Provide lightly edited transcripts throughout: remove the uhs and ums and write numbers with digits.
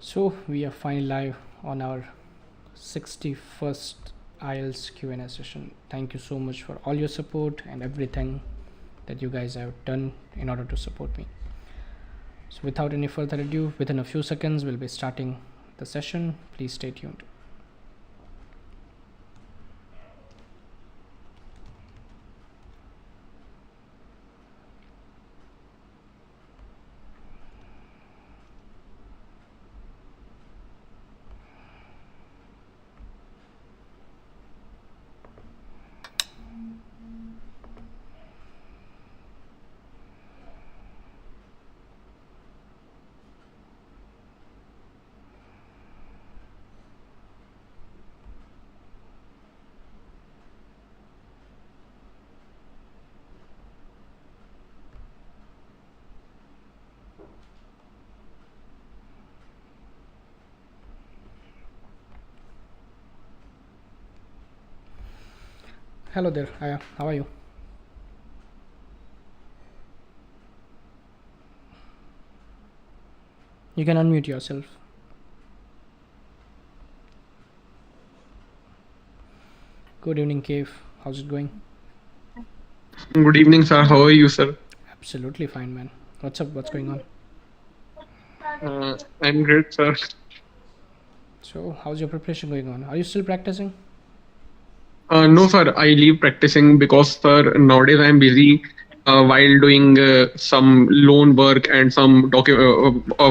So we are finally live on our 61st IELTS Q&A session. Thank you so much for all your support and everything that you guys have done in order to support me. So without any further ado, within a few seconds we'll be starting the session. Please stay tuned. Hello there, Aya. How are you? You can unmute yourself. Good evening, Cave. How's it going? Good evening, sir. How are you, sir? Absolutely fine, man. What's up? What's going on? I'm great, sir. So how's your preparation going on? Are you still practicing? No, sir. I leave practicing because, sir, nowadays I'm busy while doing some loan work and some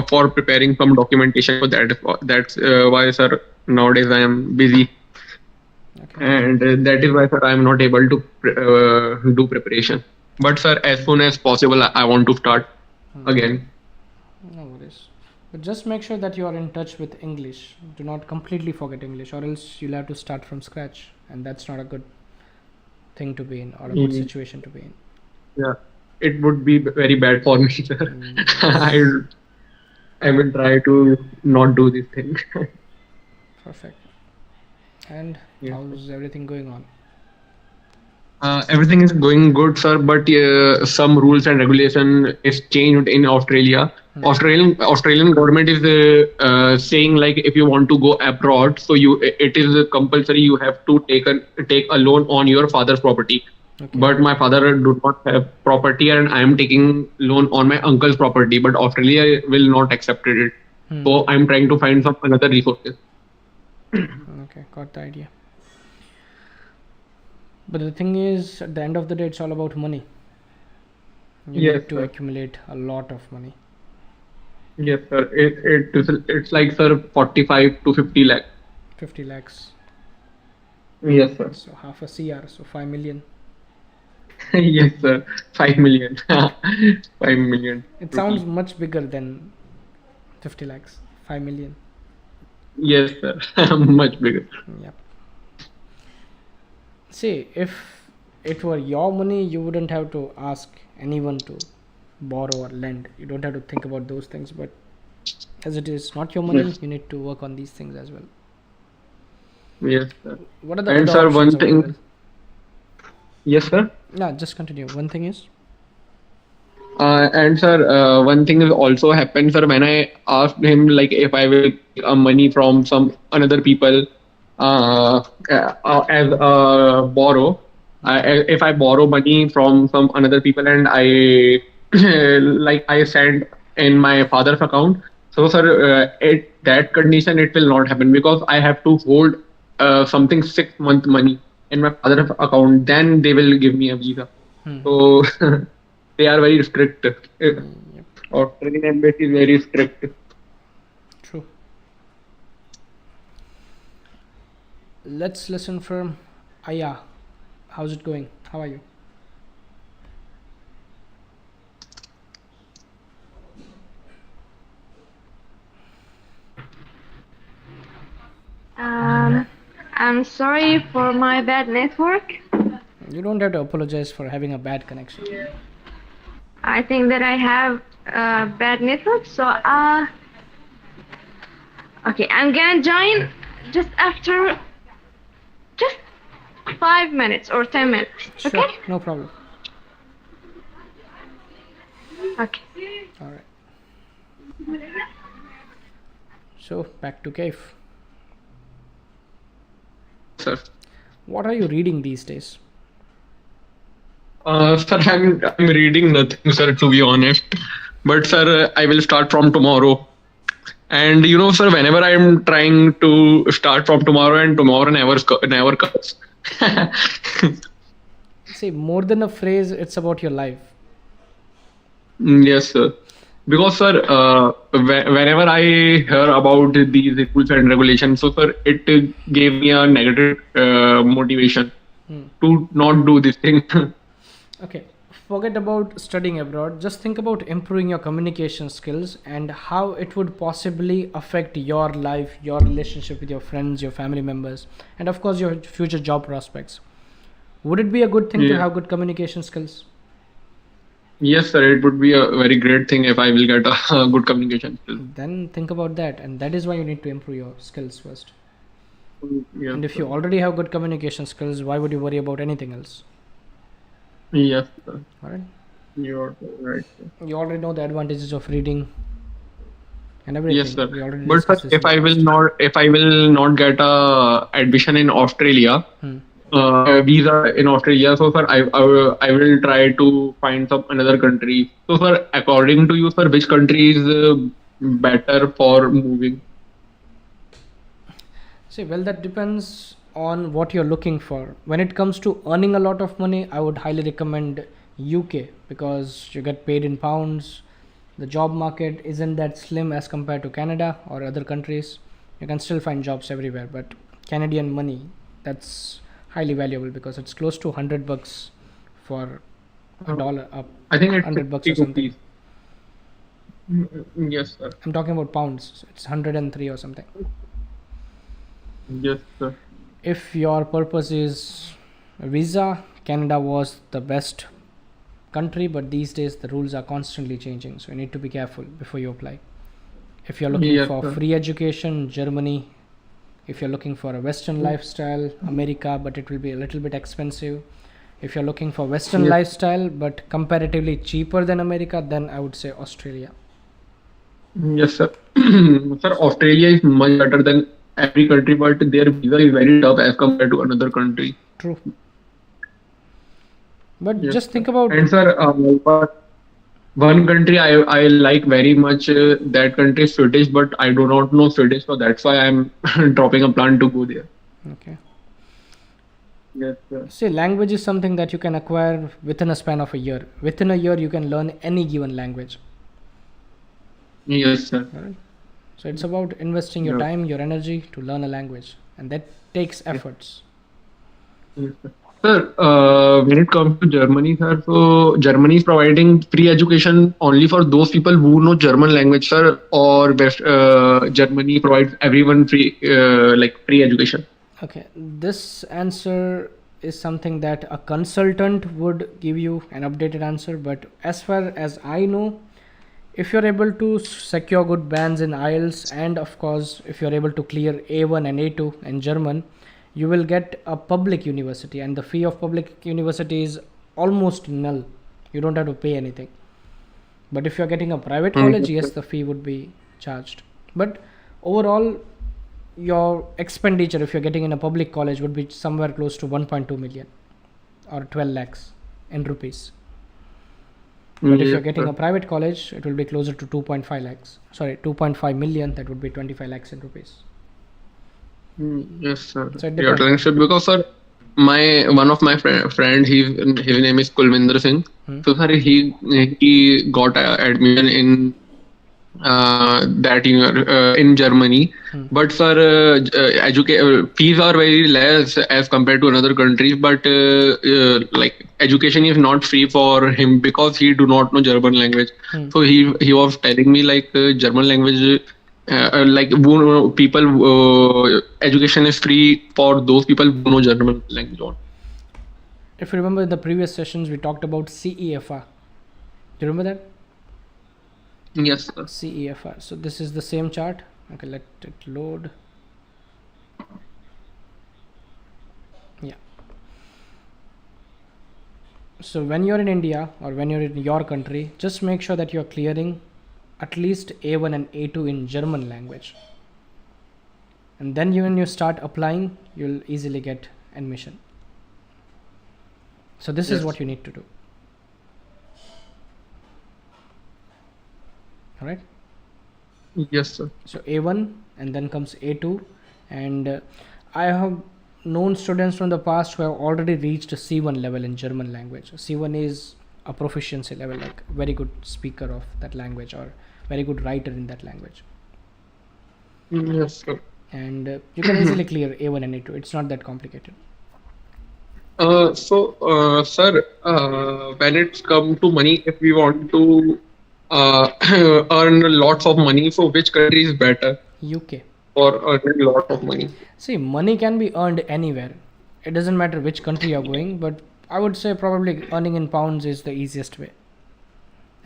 for preparing some documentation for that. That's why, sir. Nowadays I am busy, Okay. and that is why, sir, I am not able to do preparation. But, sir, as soon as possible, I want to start again. No worries. But just make sure that you are in touch with English. Do not completely forget English, or else you'll have to start from scratch, and that's not a good thing to be in, or a good Mm, situation to be in. Yeah, it would be very bad for me, sir. Yes. I will try to not do this thing. Perfect. And Yes. how's everything going on? Everything is going good, sir, but some rules and regulation is changed in Australia. Australian government is saying like if you want to go abroad, so it is compulsory. You have to take a loan on your father's property. Okay. But my father do not have property, and I am taking loan on my uncle's property. But Australia will not accept it. So I'm trying to find some another resources. Okay, got the idea. But the thing is, at the end of the day, it's all about money. You Yes, need to sir. accumulate a lot of money. Yes, sir. It's like, sir, 45 to 50 lakh. 50 lakhs. Yes, sir. So half a CR, so 5 million. Yes, sir. 5 million. 5 million It sounds rupees. much bigger than 50 lakhs. 5 million. Yes, sir. Much bigger. Yep. See, if it were your money, you wouldn't have to ask anyone to borrow or lend. You don't have to think about those things. But as it is not your money, Yes. you need to work on these things as well. Yes, sir. What are the And, other sir, options one available? thing. Yes, sir. Yeah, just continue. One thing is, And, sir, one thing will also happen, sir, when I asked him like if I will take money from some another people as borrow. If I borrow money from some another people and I like I send in my father's account, so, sir, at that condition it will not happen because I have to hold something 6 month money in my father's account. Then they will give me a visa. So they are very strict. yep, Australian embassy is very strict. true. Let's listen from Aya. How's it going? How are you? I'm sorry for my bad network. You don't have to apologize for having a bad connection. I think that I have bad network, so okay, I'm gonna join just after just 5 minutes or 10 minutes. Sure, Okay? no problem. Okay. All right. So back to Kaif. Sir. What are you reading these days? Sir, I'm reading nothing, sir, to be honest. But sir, I will start from tomorrow. And sir, whenever I'm trying to start from tomorrow, and tomorrow never comes. See, more than a phrase, it's about your life. Yes, sir. Because sir, whenever I hear about these rules and regulations, so sir, it gave me a negative motivation to not do this thing. Okay, forget about studying abroad. Just think about improving your communication skills and how it would possibly affect your life, your relationship with your friends, your family members, and of course, your future job prospects. Would it be a good thing to Yeah. have good communication skills? Yes, sir. It would be a very great thing if I will get a good communication skill. Then think about that, and that is why you need to improve your skills first. Yes, And if you already have good communication skills, why would you worry about anything else? yes, sir. All right. You're right, sir. You already know the advantages of reading and everything. Yes, sir. We already But sir, discussed this in if I the will past. not get a admission in Australia, visa in Australia, so sir, I will try to find some another country. So sir, according to you, sir, which country is better for moving? See, well, that depends on what you're looking for. When it comes to earning a lot of money, I would highly recommend UK because you get paid in pounds. The job market isn't that slim as compared to Canada or other countries. You can still find jobs everywhere, but Canadian money, that's highly valuable because it's close to $100 for a dollar, I think it's $100 or 50 something. rupees. Yes, sir. I'm talking about pounds. So it's 103 or something. Yes, sir. If your purpose is a visa, Canada was the best country, but these days the rules are constantly changing, so you need to be careful before you apply. If you're looking Yes, for sir. free education, Germany. If you're looking for a Western lifestyle, America, but it will be a little bit expensive. If you're looking for Western Yes. lifestyle but comparatively cheaper than America, then I would say Australia. Yes, sir. Sir, Australia is much better than every country, but their visa is very tough as compared to another country. True. But Yes, just sir. think about And sir, but one country I like very much, that country is Swedish, but I do not know Swedish, so that's why I'm dropping a plan to go there. okay. Yes, sir. See, language is something that you can acquire within a span of a year. Within a year, you can learn any given language. Yes, sir. Alright? So it's about investing your Yeah. time, your energy to learn a language, and that takes efforts. Yes, sir. Sir, when it comes to Germany, sir, so Germany is providing free education only for those people who know German language, sir, or Germany provides everyone free, like free education. Okay, this answer is something that a consultant would give you an updated answer, but as far as I know, if you're able to secure good bands in IELTS, and of course if you're able to clear A1 and A2 in German, you will get a public university, and the fee of public university is almost null. You don't have to pay anything. But if you're getting a private college, yes, the fee would be charged. But overall, your expenditure if you're getting in a public college would be somewhere close to 1.2 million or 12 lakhs in rupees. But if Yes, you're getting sir. a private college, it will be closer to 2.5 lakhs. Sorry, 2.5 million. That would be 25 lakhs in rupees. Yes, sir. So it You're depends. telling sir because sir, one of my friend, his name is Kulvinder Singh. So sir, he got admission in that year in Germany. But sir, fees are very less as compared to another countries. But like education is not free for him because he do not know German language. So he was telling me like German language. Like people, education is free for those people who know German language. If you remember in the previous sessions, we talked about CEFR. Do you remember that? Yes, sir. CEFR. So this is the same chart. Okay, let it load. Yeah. So when you're in India or when you're in your country, just make sure that you're clearing at least A1 and A2 in German language. and then when you start applying, you'll easily get admission. So this is Yes. what you need to do. All right. Yes, sir. So A1 and then comes A2, and I have known students from the past who have already reached a C1 level in German language. C1 is a proficiency level, like very good speaker of that language or very good writer in that language. Yes, sir. And you can easily clear A1 and A2. It's not that complicated. Sir, when it's come to money, if we want to earn lots of money, so which country is better UK. for earning lot of money? See, money can be earned anywhere. It doesn't matter which country you're going, but I would say probably earning in pounds is the easiest way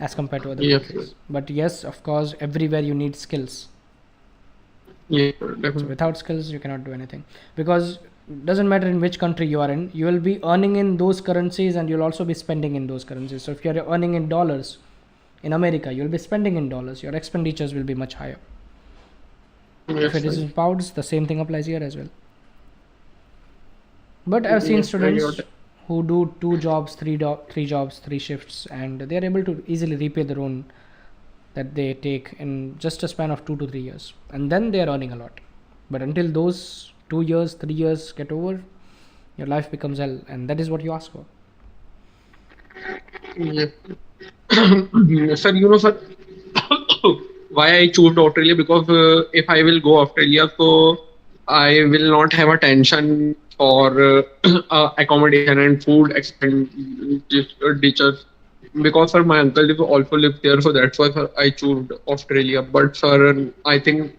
as compared to other Yes, countries. sir. But yes, of course, everywhere you need skills. Yes, sir, So definitely. without skills, you cannot do anything, because it doesn't matter in which country you are in, you will be earning in those currencies and you'll also be spending in those currencies. So if you're earning in dollars in America, you'll be spending in dollars. Your expenditures will be much higher. Yes, If it is sir. in pounds, the same thing applies here as well. But I've seen Yes, sir, students who do 2 jobs, 3 jobs, 3 shifts, and they are able to easily repay the loan that they take in just a span of 2 to 3 years, and then they are earning a lot. But until those 2 years, 3 years get over, your life becomes hell, and that is what you ask for. Yes. Sir, sir, why I choose Australia, because if I will go Australia, so I will not have a tension for accommodation and food expenditures. Because sir, my uncle also lives there, so that's why sir, I choose Australia. But sir, I think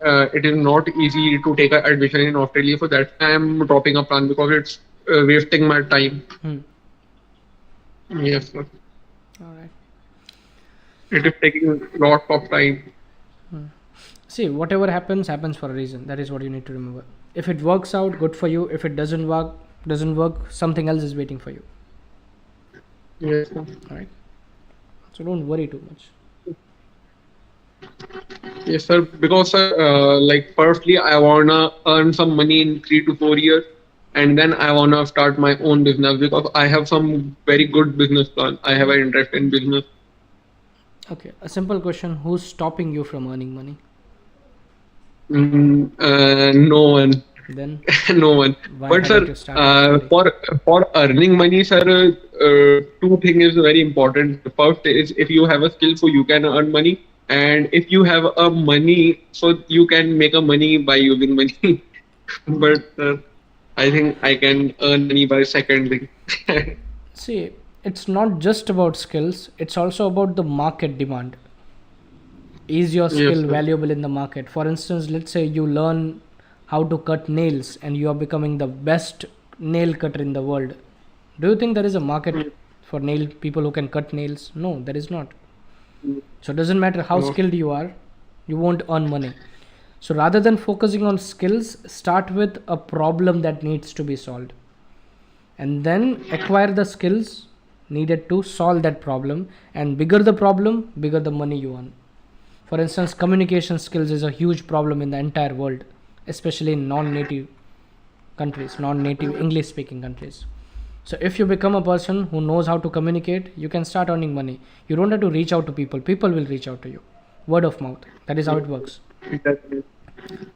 it is not easy to take an admission in Australia, so that's why I'm dropping a plan, because it's wasting my time. Yes, sir. All right. It is taking lots of time. See, whatever happens for a reason. That is what you need to remember. If it works out, good for you. If it doesn't work, something else is waiting for you. Yes, sir. All right. So don't worry too much. Yes, sir. Because sir, like firstly, I wanna earn some money in 3 to 4 years, and then I wanna start my own business, because I have some very good business plan. I have an interest in business. Okay. A simple question: who's stopping you from earning money? No one. Then No one. why But haven't you sir, started already? for earning money, sir, 2 things is very important. The first is, if you have a skill, so you can earn money, and if you have a money, so you can make a money by using money. But I think I can earn money by second thing. See, it's not just about skills, it's also about the market demand. Is your Yes, skill sir. valuable in the market? For instance, let's say you learn how to cut nails and you are becoming the best nail cutter in the world. Do you think there is a market for nail people who can cut nails? No, there is not. So it doesn't matter how No. skilled you are, you won't earn money. So rather than focusing on skills, start with a problem that needs to be solved, and then acquire the skills needed to solve that problem. And bigger the problem, bigger the money you earn. For instance, communication skills is a huge problem in the entire world, especially in non-native countries, non-native English speaking countries. So if you become a person who knows how to communicate, you can start earning money. You don't have to reach out to people, people will reach out to you. Word of mouth, that is how it works. Definitely.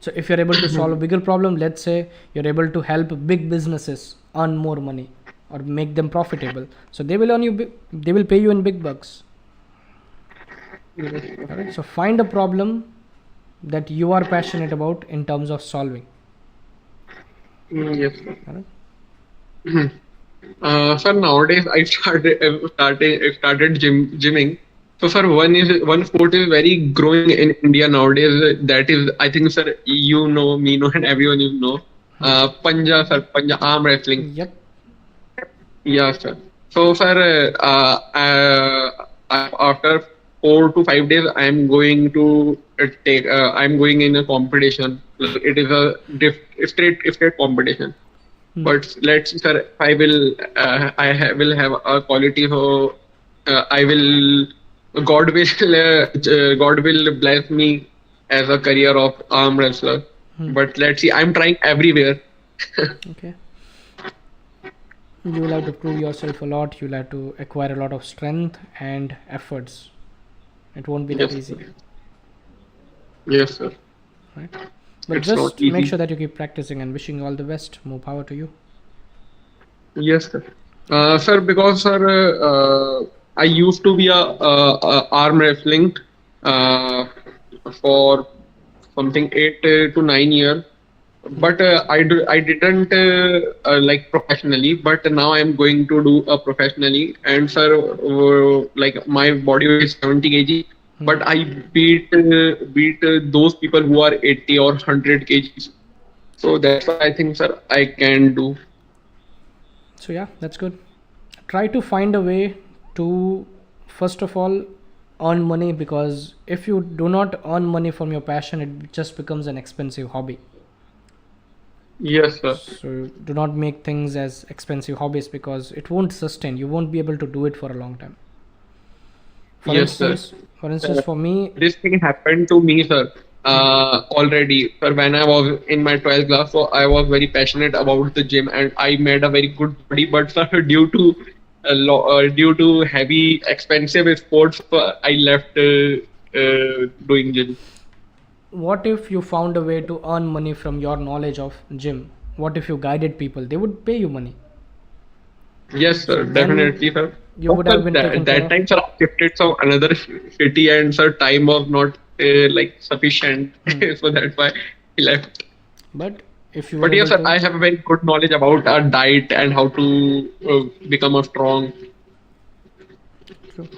So if you're able to solve a bigger problem, let's say you're able to help big businesses earn more money or make them profitable, so they will earn you they will pay you in big bucks. Alright, so find a problem that you are passionate about in terms of solving. Yes, sir. Alright. Sir, nowadays I started gymming. So, sir, one sport is very growing in India nowadays. That is, I think, sir, you know, me know, and everyone you know. Panja, sir, Panja arm wrestling. Yep. Yeah, sir. So, sir, after 4 to 5 days, I'm going to I'm going in a competition. It is a state competition. But let's see, sir, I will will have a quality, so I will God will God will bless me as a career of arm wrestler. But let's see. I'm trying everywhere. Okay. You will have to prove yourself a lot. You'll have to acquire a lot of strength and efforts. It won't be that Yes, easy, sir. Yes, sir. right? But It's not just make easy. sure that you keep practicing, and wishing you all the best. More power to you. Yes, sir. Sir, because sir, I used to be a arm wrestling uh, for something 8 to 9 years, but I didn't like professionally. But now I'm going to do professionally, and sir, like my body weight is 70 kg, but I beat those people who are 80 or 100 kgs. So that's why I think, sir, I can do. So yeah, that's good. Try to find a way to, first of all, earn money, because if you do not earn money from your passion, it just becomes an expensive hobby. Yes, sir. So do not make things as expensive hobbies, because it won't sustain. You won't be able to do it for a long time. For Yes, sir. instance, for me, This thing happened to me, sir. Already, sir. When I was in my 12th class, so I was very passionate about the gym, and I made a very good body. But sir, due to heavy, expensive sports, I left doing gym. what if you found a way to earn money from your knowledge of gym? What if you guided people? They would pay you money. Yes, sir. Then Definitely, sir. you would have been taken care That of. time, sir, I shifted to another city, and sir, time was not like sufficient, so that's why I left. But if you were But yes, able sir, to, I have a very good knowledge about our diet and how to become a strong true.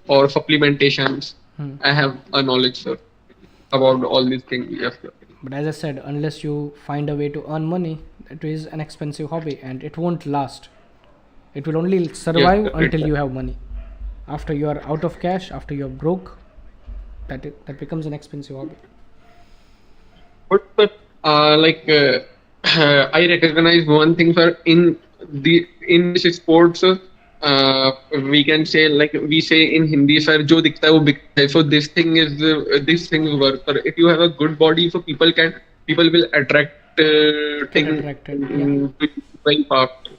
or supplementations. Hmm. I have a knowledge, sir, about all these things. Yes, sir. But as I said, unless you find a way to earn money, it is an expensive hobby and it won't last. It will only Yes, survive sir. until you have money. After you are out of cash, after you are broke, that becomes an expensive hobby. But I recognize one thing, sir. In this sports, we can say, like we say in Hindi, sir, "Jo dikhta hai wo bikta hai." So this thing works, sir. If you have a good body, so people will attract Get thing attracted. Yeah, very fast.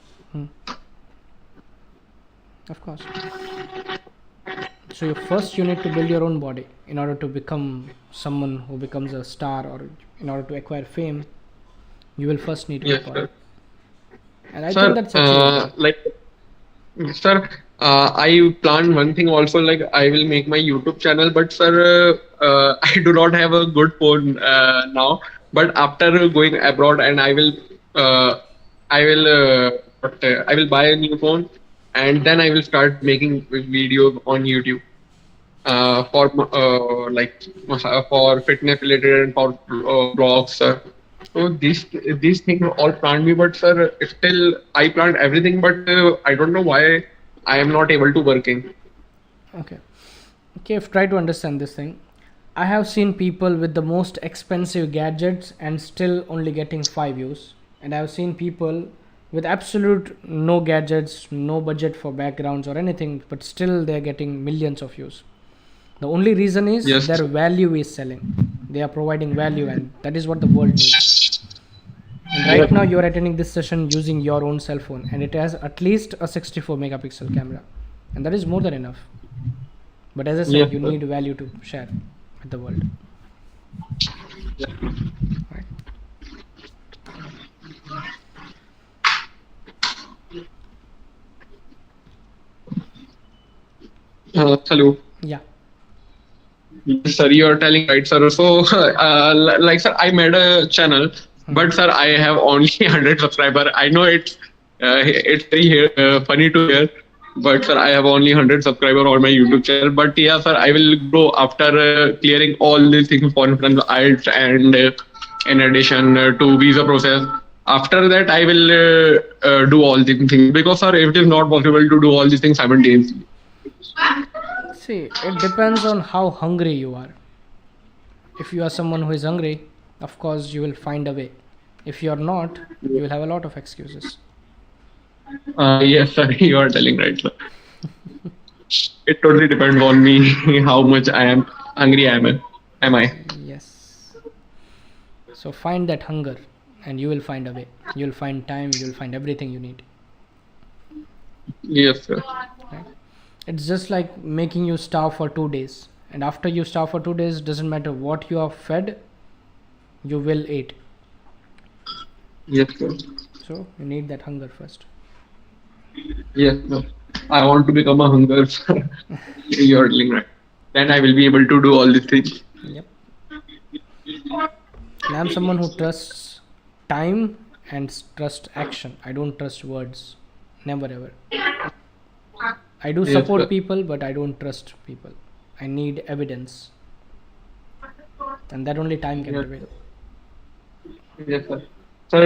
of course. So first you need to build your own body in order to become someone who becomes a star, or in order to acquire fame, you will first need your Yes, body. sir. And I Sir, think that's achievable. sir, I plan one thing also, like I will make my YouTube channel, but sir, I do not have a good phone now. But after going abroad, and uh, I will buy a new phone, and then I will start making videos on YouTube for fitness related and for blogs, sir. So these things all planned me, but sir, still I planned everything, but I don't know why I am not able to working. Okay. Okay, if try to understand this thing. I have seen people with the most expensive gadgets and still only getting 5 views. And I have seen people with absolute no gadgets, no budget for backgrounds or anything, but still they're getting millions of views. The only reason is Yes, their value is selling. They are providing value, and that is what the world needs. And right now you are attending this session using your own cell phone, and it has at least a 64 megapixel camera, and that is more than enough. But as I said, yes, you sir. need value to share with the world. Right? Hello. Yeah. Yes, sir, you are telling right, sir. So, like, sir, I made a channel, but sir, I have only 100 subscriber. I know it's very funny to hear, but sir, I have only 100 subscriber on my YouTube channel. But yeah, sir, I will grow after clearing all these things for instance, IELTS and in addition to visa process. After that, I will do all these things, because sir, it is not possible to do all these things simultaneously. See, it depends on how hungry you are. If you are someone who is hungry, of course you will find a way. If you are not, you will have a lot of excuses. Yes, sir, you are telling right, sir. It totally depends on me how much I am hungry am I. Yes. So find that hunger and you will find a way. You'll find time, you'll find everything you need. Yes, sir. Right? It's just like making you starve for 2 days. And after you starve for 2 days, doesn't matter what you are fed, you will eat. Yes, sir. So you need that hunger first. Yes, sir. I want to become a hunger, sir. You're telling right. Then I will be able to do all these things. Yep. And I'm someone who trusts time and trust action. I don't trust words. Never ever. I do Yes, support sir. people, but I don't trust people. I need evidence. And that only time can Yes. reveal. Yes, sir. Sir,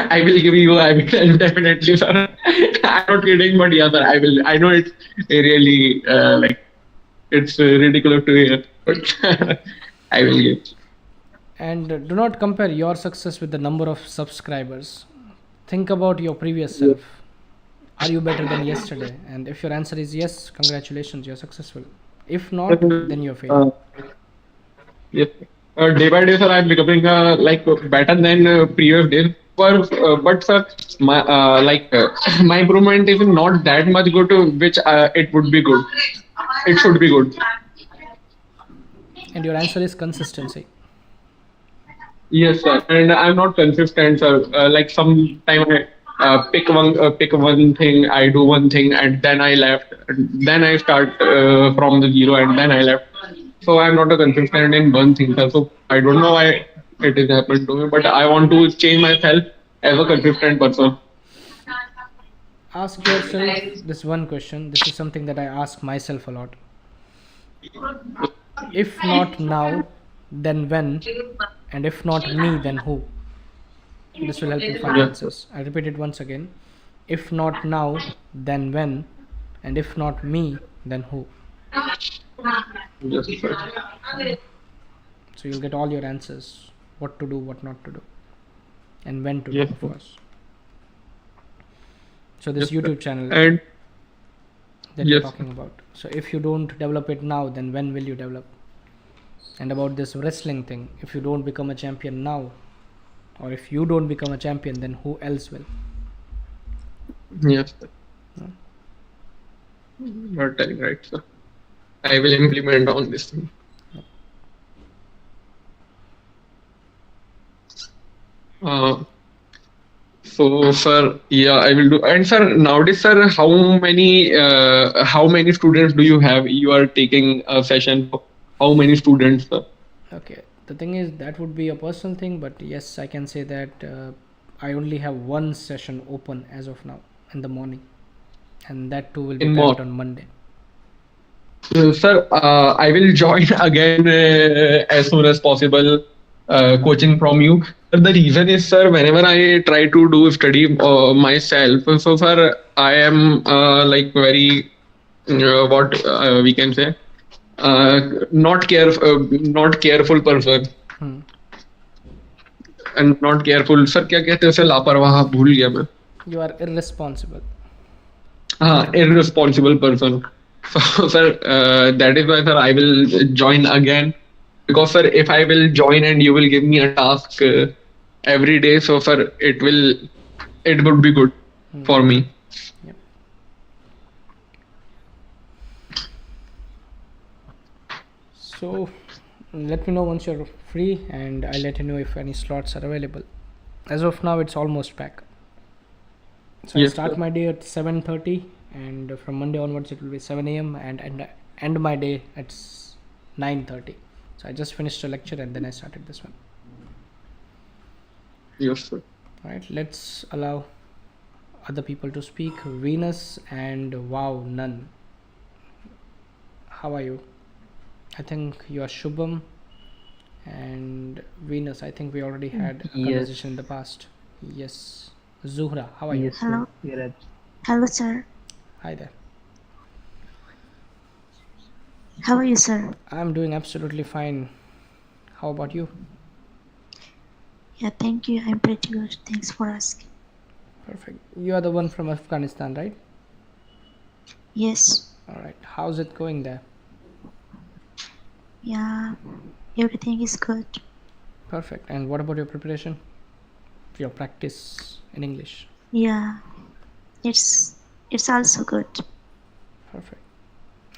I will give you evidence definitely, sir. I'm not kidding, but yeah, sir, I will. I know it's really like it's ridiculous to hear, but I will give. And do not compare your success with the number of subscribers. Think about your previous self. Are you better than yesterday? And if your answer is yes, congratulations, you're successful. If not, then you're failing. Yes. Day by day, sir, I'm becoming like better than previous days. But sir, my my improvement is not that much good, which it would be good. It should be good. And your answer is consistency. Yes, sir. And I'm not consistent, sir. Like sometime I pick one thing, I do one thing, and then I left. Then I start from the zero, and then I left. So I'm not a consistent in one thing, sir. So I don't know why it is happened to me, but I want to change myself as a consistent person. Ask yourself this one question. This is something that I ask myself a lot. If not now, then when? And if not me, then who? This will help you find Yes, answers. I repeat it once again. If not now, then when? And if not me, then who? yes, sir. So you'll get all your answers. What to do, what not to do. And when to do, Yes, of sir. course. So this Yes, sir. YouTube channel And that you're yes, talking about. So if you don't develop it now, then when will you develop? And about this wrestling thing, if you don't become a champion now, or if you don't become a champion, then who else will? yes, sir. No? You're telling right, sir. I will implement on this thing. Uh, so, sir, yeah, I will do. And sir, nowadays, sir, how many students do you have? You are taking a session. How many students, sir? Okay, the thing is that would be a personal thing, but yes, I can say that I only have one session open as of now in the morning, and that too will be In backed more. on Monday. Sir, I will join again as soon as possible. Coaching from you. The reason is, sir, whenever I try to do study myself, so sir, I am like very what we can say not careful person Hmm. and not careful. Sir, क्या कहते हैं उसे लापरवाह भूल गया मैं. You are irresponsible. Irresponsible person. So, sir, that is why, sir, I will join again. Because, sir, if I will join and you will give me a task every day, so, sir, it would be good for me. Yep. So let me know once you're free, and I'll let you know if any slots are available. As of now, it's almost packed. So I Yes, start sir. my day at 7:30, and from Monday onwards it will be 7 a.m. and end my day at 9:30. So I just finished a lecture and then I started this one. Yes, sir. All right, let's allow other people to speak. Venus and Wow Nun. How are you? I think you are Shubham and Venus. I think we already had a Yes. conversation in the past. Yes. Zuhra, how are you? Yes, sir. Hello. You're right. Hello, sir. Hi there. How are you, sir? I'm doing absolutely fine. How about you? Yeah, thank you. I'm pretty good. Thanks for asking. Perfect. You are the one from Afghanistan, right? Yes. All right. How's it going there? Yeah, everything is good. Perfect. And what about your preparation? Your practice in English? Yeah, it's also good. Perfect.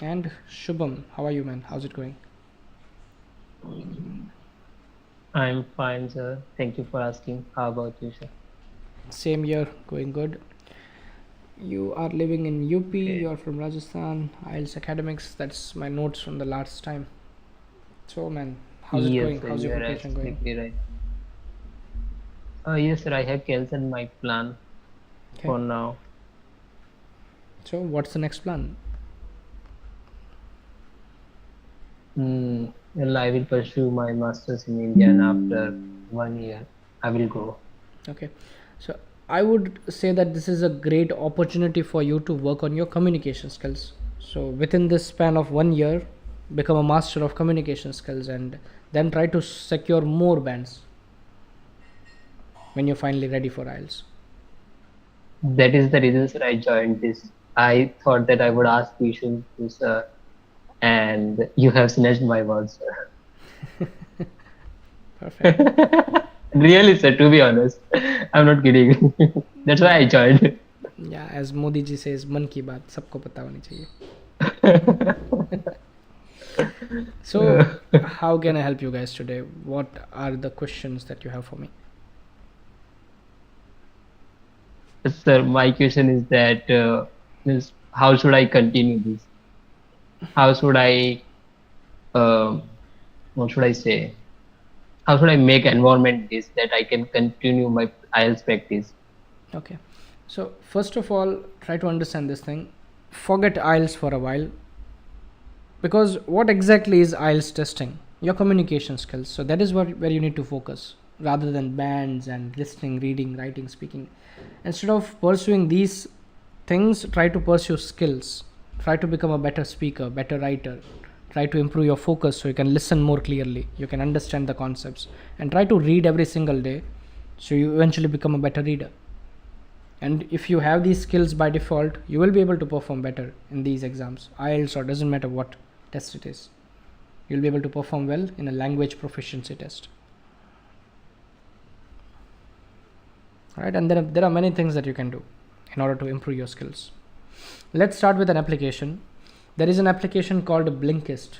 And Shubham, how are you, man? How's it going? I'm fine, sir. Thank you for asking. How about you, sir? Same year, going good. You are living in UP, Okay. you're from Rajasthan, IELTS academics. That's my notes from the last time. So, man, how's it Yes, going? sir, How's you your are preparation going? absolutely right. Yes, sir, I have canceled my plan Okay. for now. So, what's the next plan? Well, I will pursue my master's in India, and after 1 year, I will go. Okay. So, I would say that this is a great opportunity for you to work on your communication skills. So, within this span of 1 year, become a master of communication skills and then try to secure more bands when you're finally ready for IELTS. That is the reason, sir, I joined this. I thought that I would ask questions to sir, and you have snatched my words, sir. Perfect. Really, sir, to be honest, I'm not kidding. That's why I joined. Yeah, as Modi ji says, मन की बात सबको पता होनी चाहिए. So, how can I help you guys today? What are the questions that you have for me? Sir, my question is that how should I continue this? How should I, what should I say? How should I make environment this that I can continue my IELTS practice? Okay. So, first of all, try to understand this thing. Forget IELTS for a while. Because what exactly is IELTS testing? Your communication skills. So, that is where you need to focus rather than bands and listening, reading, writing, speaking. Instead of pursuing these things, try to pursue skills. Try to become a better speaker, better writer. Try to improve your focus so you can listen more clearly, you can understand the concepts, and try to read every single day so you eventually become a better reader. And if you have these skills by default, you will be able to perform better in these exams, IELTS, or doesn't matter what test it is. You'll be able to perform well in a language proficiency test. Right, and there are many things that you can do in order to improve your skills. Let's start with an application. There is an application called Blinkist.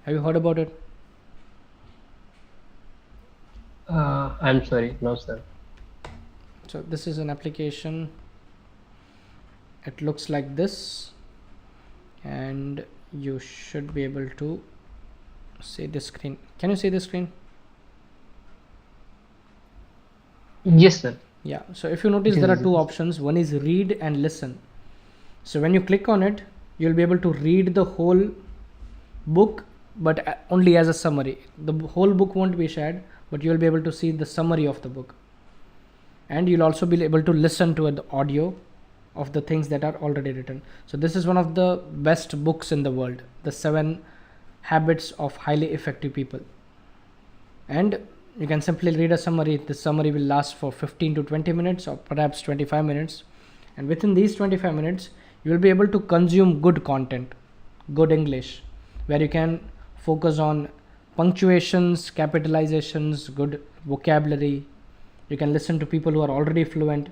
Have you heard about it? I'm sorry, no, sir. So this is an application. It looks like this, and you should be able to see the screen. Can you see the screen? Yes, sir. Yeah. So if you notice, there are two options. One is read and listen. So when you click on it, you'll be able to read the whole book, but only as a summary. The whole book won't be shared, but you'll be able to see the summary of the book. And you'll also be able to listen to the audio of the things that are already written. So this is one of the best books in the world, The 7 Habits of Highly Effective People. And you can simply read a summary. The summary will last for 15 to 20 minutes or perhaps 25 minutes. And within these 25 minutes, you will be able to consume good content, good English, where you can focus on punctuations, capitalizations, good vocabulary. You can listen to people who are already fluent,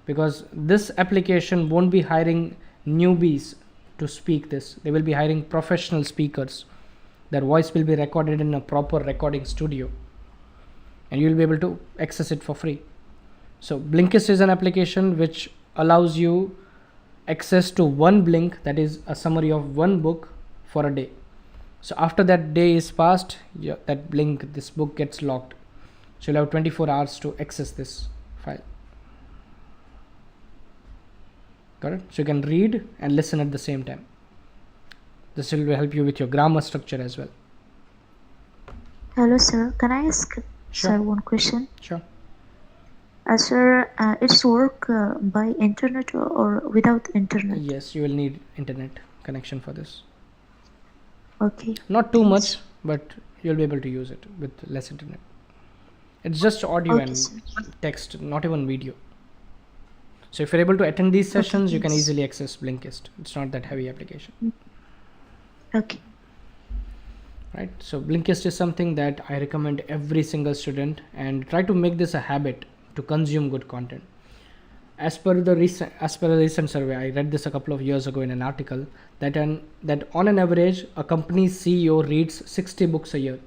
because this application won't be hiring newbies to speak this. They will be hiring professional speakers. Their voice will be recorded in a proper recording studio, and you will be able to access it for free. So Blinkist is an application which allows you access to one blink, that is a summary of one book for a day. So after that day is passed, that blink, this book gets locked. So you'll have 24 hours to access this file. Got it? So you can read and listen at the same time. This will help you with your grammar structure as well. Hello, sir. Can I ask sir one question? Sure. Sir, it's work by internet or without internet? Yes, you will need internet connection for this. Okay. Not too Thanks. much, but you'll be able to use it with less internet. It's just audio Okay, and sir. text, not even video. So if you're able to attend these sessions, you can thanks. easily access Blinkist. It's not that heavy application. Okay. right? So Blinkist is something that I recommend every single student, and try to make this a habit to consume good content. As per a recent survey, I read this a couple of years ago in an article, that on an average a company's CEO reads 60 books a year.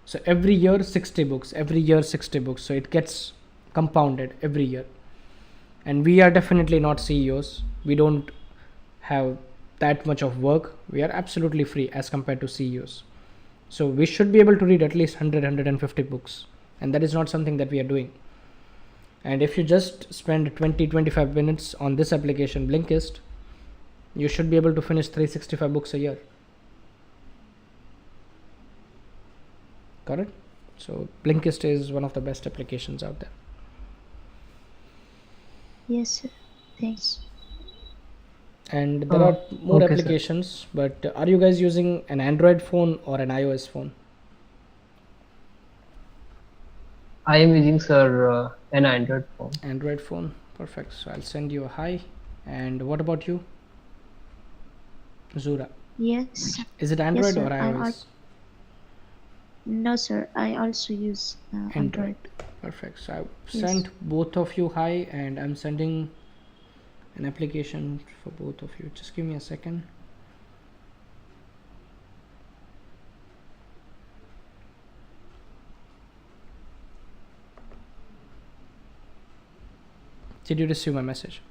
So every year 60 books, every year 60 books. So it gets compounded every year. And we are definitely not CEOs. We don't have that much of work. We are absolutely free as compared to CEOs. So we should be able to read at least 150 books. And that is not something that we are doing. And if you just spend 20-25 minutes on this application, Blinkist, you should be able to finish 365 books a year. Got it? So Blinkist is one of the best applications out there. Yes, sir. Thanks. And there are more okay, sir. applications, but are you guys using an Android phone or an iOS phone? I am using, sir, an Android phone. Android phone, perfect. So I'll send you a hi. And what about you, Zura? Yes. Is it Android sir. or iOS? No, sir. I also use Android. Perfect. So I've Yes. sent both of you hi, and I'm sending an application for both of you. Just give me a second. Did you receive my message?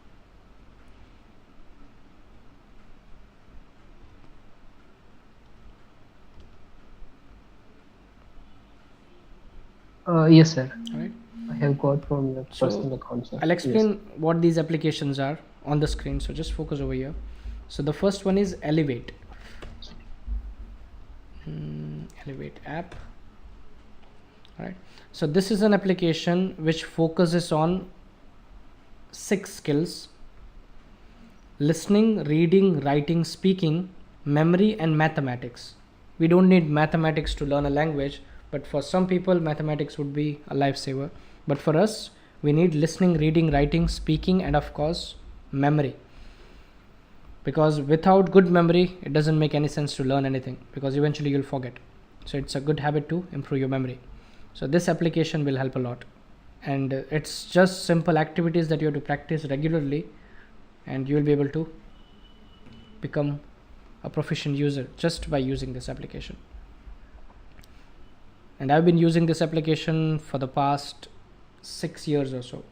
Yes, sir. All right. I have got from your So, personal account, sir. I'll Yes. explain what these applications are on the screen. So just focus over here. So the first one is Elevate. Elevate app. All right. So this is an application which focuses on 6 skills: listening, reading, writing, speaking, memory, and mathematics. We don't need mathematics to learn a language, but for some people mathematics would be a lifesaver. But for us, we need listening, reading, writing, speaking, and of course memory, because without good memory it doesn't make any sense to learn anything, because eventually you'll forget. So it's a good habit to improve your memory. So this application will help a lot, and it's just simple activities that you have to practice regularly, and you will be able to become a proficient user just by using this application. And I've been using this application for the past 6 years or so,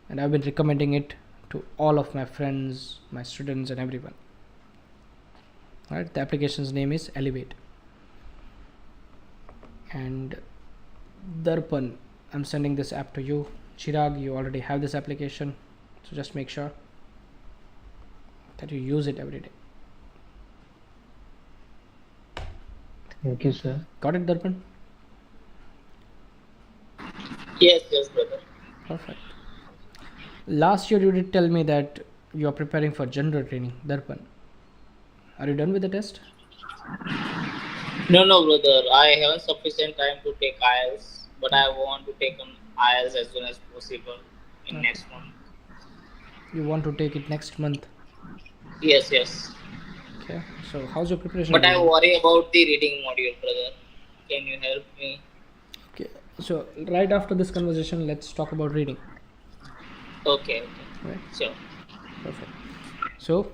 and I've been recommending it to all of my friends, my students, and everyone. All right, the application's name is Elevate. And Darpan, I'm sending this app to you. Chirag, you already have this application, so just make sure that you use it every day. Thank you, sir. Got it, Darpan? Yes, brother. Perfect. Last year you did tell me that you are preparing for general training, Darpan. Are you done with the test? No, brother. I haven't sufficient time to take IELTS, but I want to take an IELTS as soon as possible in next month. You want to take it next month? Yes. Okay. So how's your preparation But I going? worry about the reading module, brother. Can you help me? Okay. So right after this conversation, let's talk about reading. Okay. Right. Sure. Perfect. So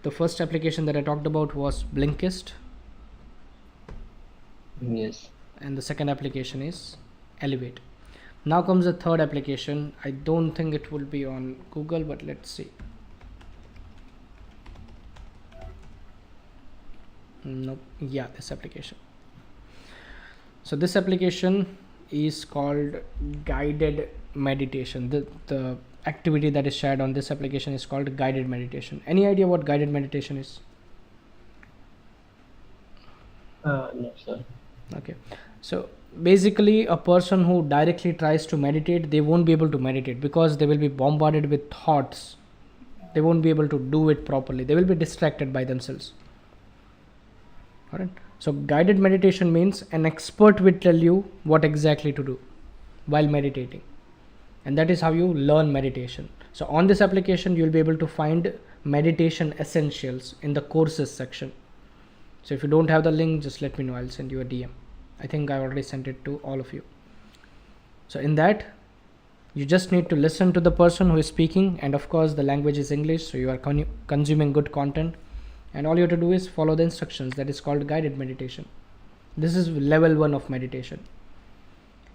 the first application that I talked about was Blinkist, Yes. and the second application is Elevate. Now comes the third application. I don't think it will be on Google, but let's see. Nope. Yeah, this application. So this application is called guided meditation. The activity that is shared on this application is called guided meditation. Any idea what guided meditation is? No, sir. Okay. So basically a person who directly tries to meditate, they won't be able to meditate because they will be bombarded with thoughts. They won't be able to do it properly. They will be distracted by themselves. Alright. So guided meditation means an expert will tell you what exactly to do while meditating. And that is how you learn meditation. So on this application, you will be able to find meditation essentials in the courses section. So if you don't have the link, just let me know. I'll send you a DM. I think I already sent it to all of you. So in that, you just need to listen to the person who is speaking, and of course the language is English, so you are consuming good content, and all you have to do is follow the instructions. That is called guided meditation. This is level 1 of meditation.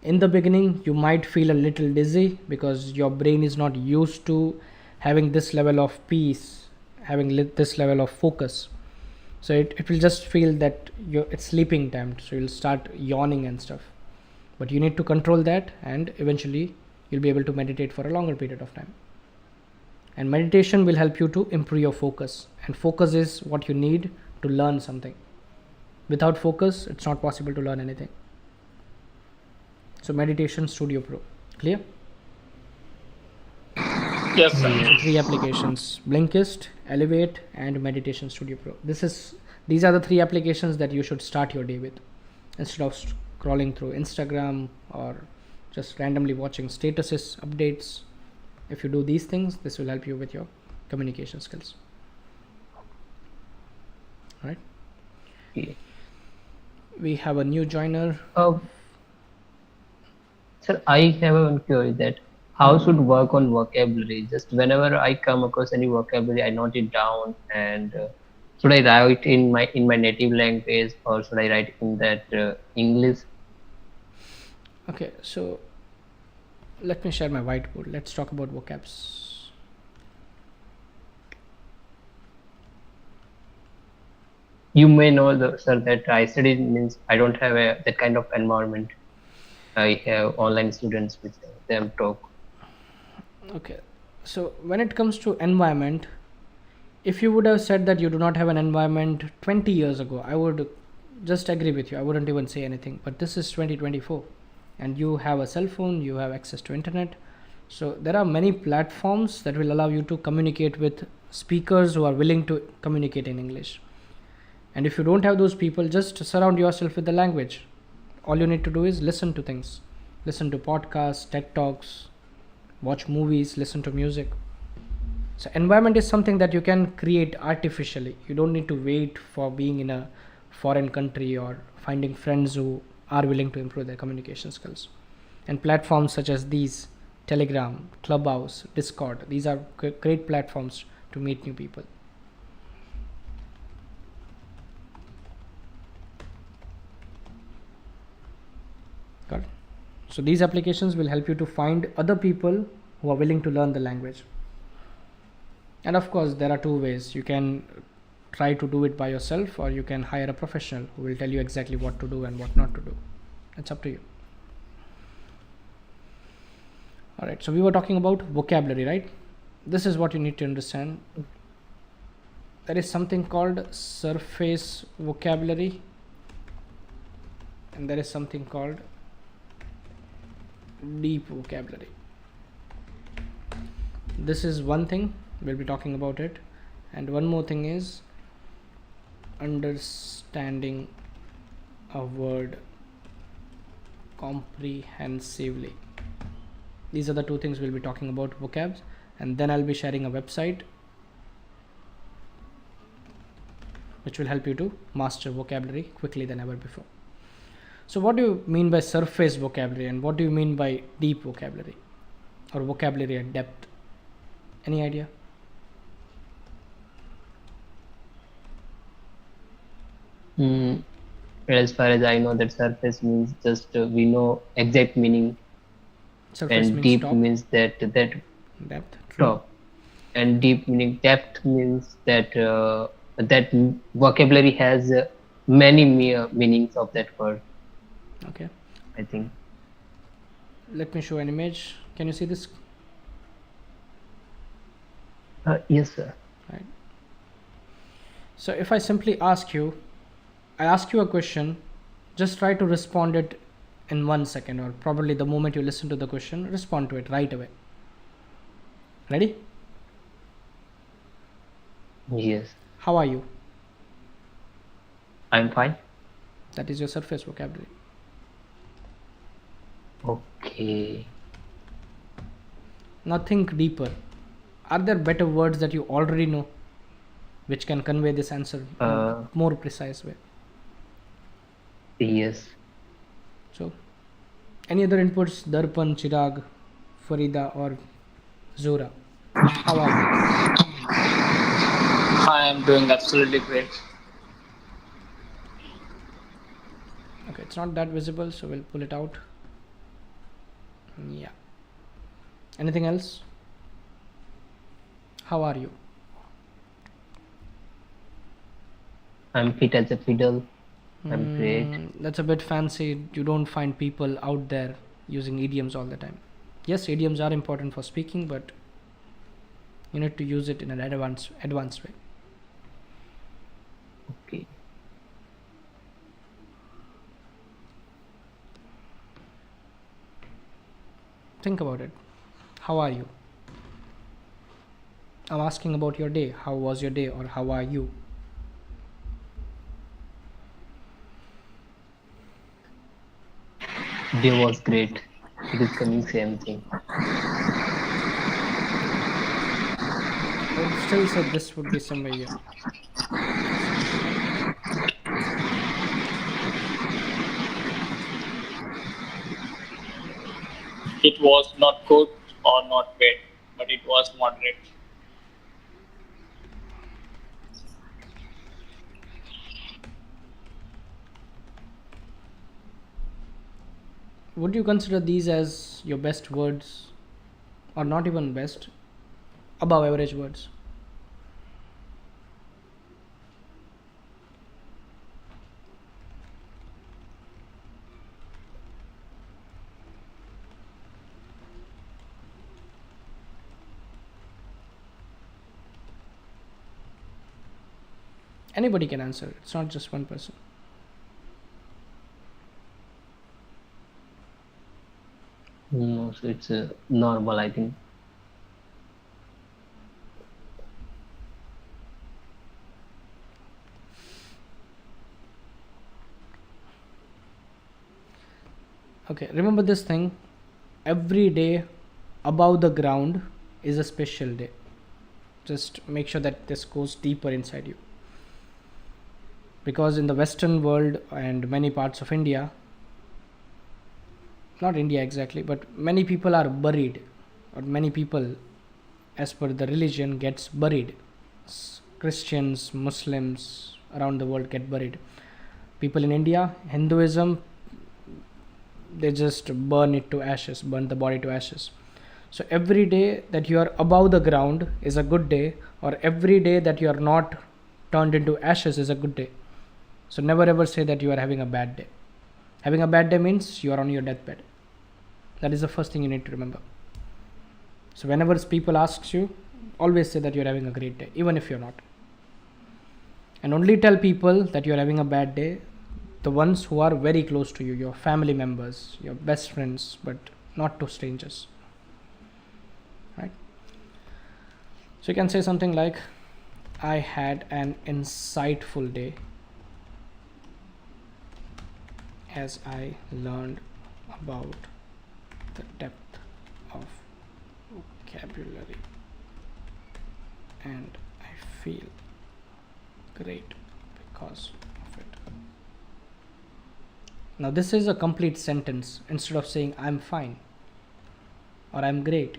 In the beginning you might feel a little dizzy because your brain is not used to having this level of peace, having this level of focus. So it will just feel that it's sleeping time, so you'll start yawning and stuff. But you need to control that, and eventually you'll be able to meditate for a longer period of time. And meditation will help you to improve your focus, and focus is what you need to learn something. Without focus, it's not possible to learn anything. So Meditation Studio Pro, clear? Yes, sir. So 3 applications: Blinkist, Elevate, and Meditation Studio Pro. These are the 3 applications that you should start your day with, instead of scrolling through Instagram or just randomly watching statuses, updates. If you do these things, this will help you with your communication skills. All right. Okay. We have a new joiner. Sir, I have one query that how should work on vocabulary? Just whenever I come across any vocabulary, I note it down, and should I write in my native language, or should I write in that English? Okay, so let me share my whiteboard. Let's talk about vocabs. You may know, sir, that I studied means I don't have that kind of environment. I have online students with them talk. Okay, so when it comes to environment, if you would have said that you do not have an environment 20 years ago, I would just agree with you. I wouldn't even say anything. But this is 2024, and you have a cell phone, you have access to internet. So there are many platforms that will allow you to communicate with speakers who are willing to communicate in English. And if you don't have those people, just surround yourself with the language. All you need to do is listen to things. Listen to podcasts, TED Talks, watch movies, listen to music. So environment is something that you can create artificially. You don't need to wait for being in a foreign country or finding friends who are willing to improve their communication skills. And platforms such as these, Telegram, Clubhouse, Discord, these are great platforms to meet new people. Got it? So these applications will help you to find other people who are willing to learn the language. And of course, there are 2 ways. You can try to do it by yourself, or you can hire a professional who will tell you exactly what to do and what not to do. It's up to you. Alright, so we were talking about vocabulary, right? This is what you need to understand. There is something called surface vocabulary, and there is something called deep vocabulary. This is one thing, we'll be talking about it. And one more thing is understanding a word comprehensively. These are the 2 things we'll be talking about, vocabs. And then I'll be sharing a website which will help you to master vocabulary quickly than ever before. So what do you mean by surface vocabulary, and what do you mean by deep vocabulary, or vocabulary at depth? Any idea? As far as I know, that surface means just we know exact meaning, Surface and means deep top. means that Depth. True. top, and deep meaning depth means that that vocabulary has many meanings of that word. Okay. I think. Let me show an image. Can you see this? Yes, sir. Right. So if I simply ask you a question, just try to respond it in 1 second, or probably the moment you listen to the question, respond to it right away. Ready? Yes, How are you? I'm fine. That is your surface vocabulary. Okay. Now think deeper. Are there better words that you already know? which can convey this answer in a more precise way. Yes. So, any other inputs? Darpan, Chirag, Farida, or Zora? How are you? I am doing absolutely great. Okay, it's not that visible, so we'll pull it out. Yeah. Anything else? How are you? I'm fit as a fiddle. I'm great. That's a bit fancy. You don't find people out there using idioms all the time. Yes, idioms are important for speaking, but you need to use it in an advanced way. Okay. Think about it. How are you? I'm asking about your day. How was your day, or how are you? Day was great. It is coming same thing. I would still say this would be somewhere here. It was not good or not bad, but it was moderate. Would you consider these as your best words, or not even best, above average words? Anybody can answer. It's not just one person. No, so it's normal, I think. Okay, remember this thing. Every day above the ground is a special day. Just make sure that this goes deeper inside you. Because in the Western world and many parts of India, not India exactly, but many people are buried, or many people, as per the religion, gets buried. Christians, Muslims around the world get buried. People in India, Hinduism, they just burn it to ashes, burn the body to ashes. So every day that you are above the ground is a good day, or every day that you are not turned into ashes is a good day. So never ever say that you are having a bad day. Having a bad day means you are on your deathbed. That is the first thing you need to remember. So whenever people asks you, always say that you are having a great day, even if you're not. And only tell people that you are having a bad day, the ones who are very close to you, your family members, your best friends, but not to strangers. Right? So you can say something like, I had an insightful day as I learned about the depth of vocabulary, and I feel great because of it. Now this is a complete sentence. Instead of saying I'm fine or I'm great,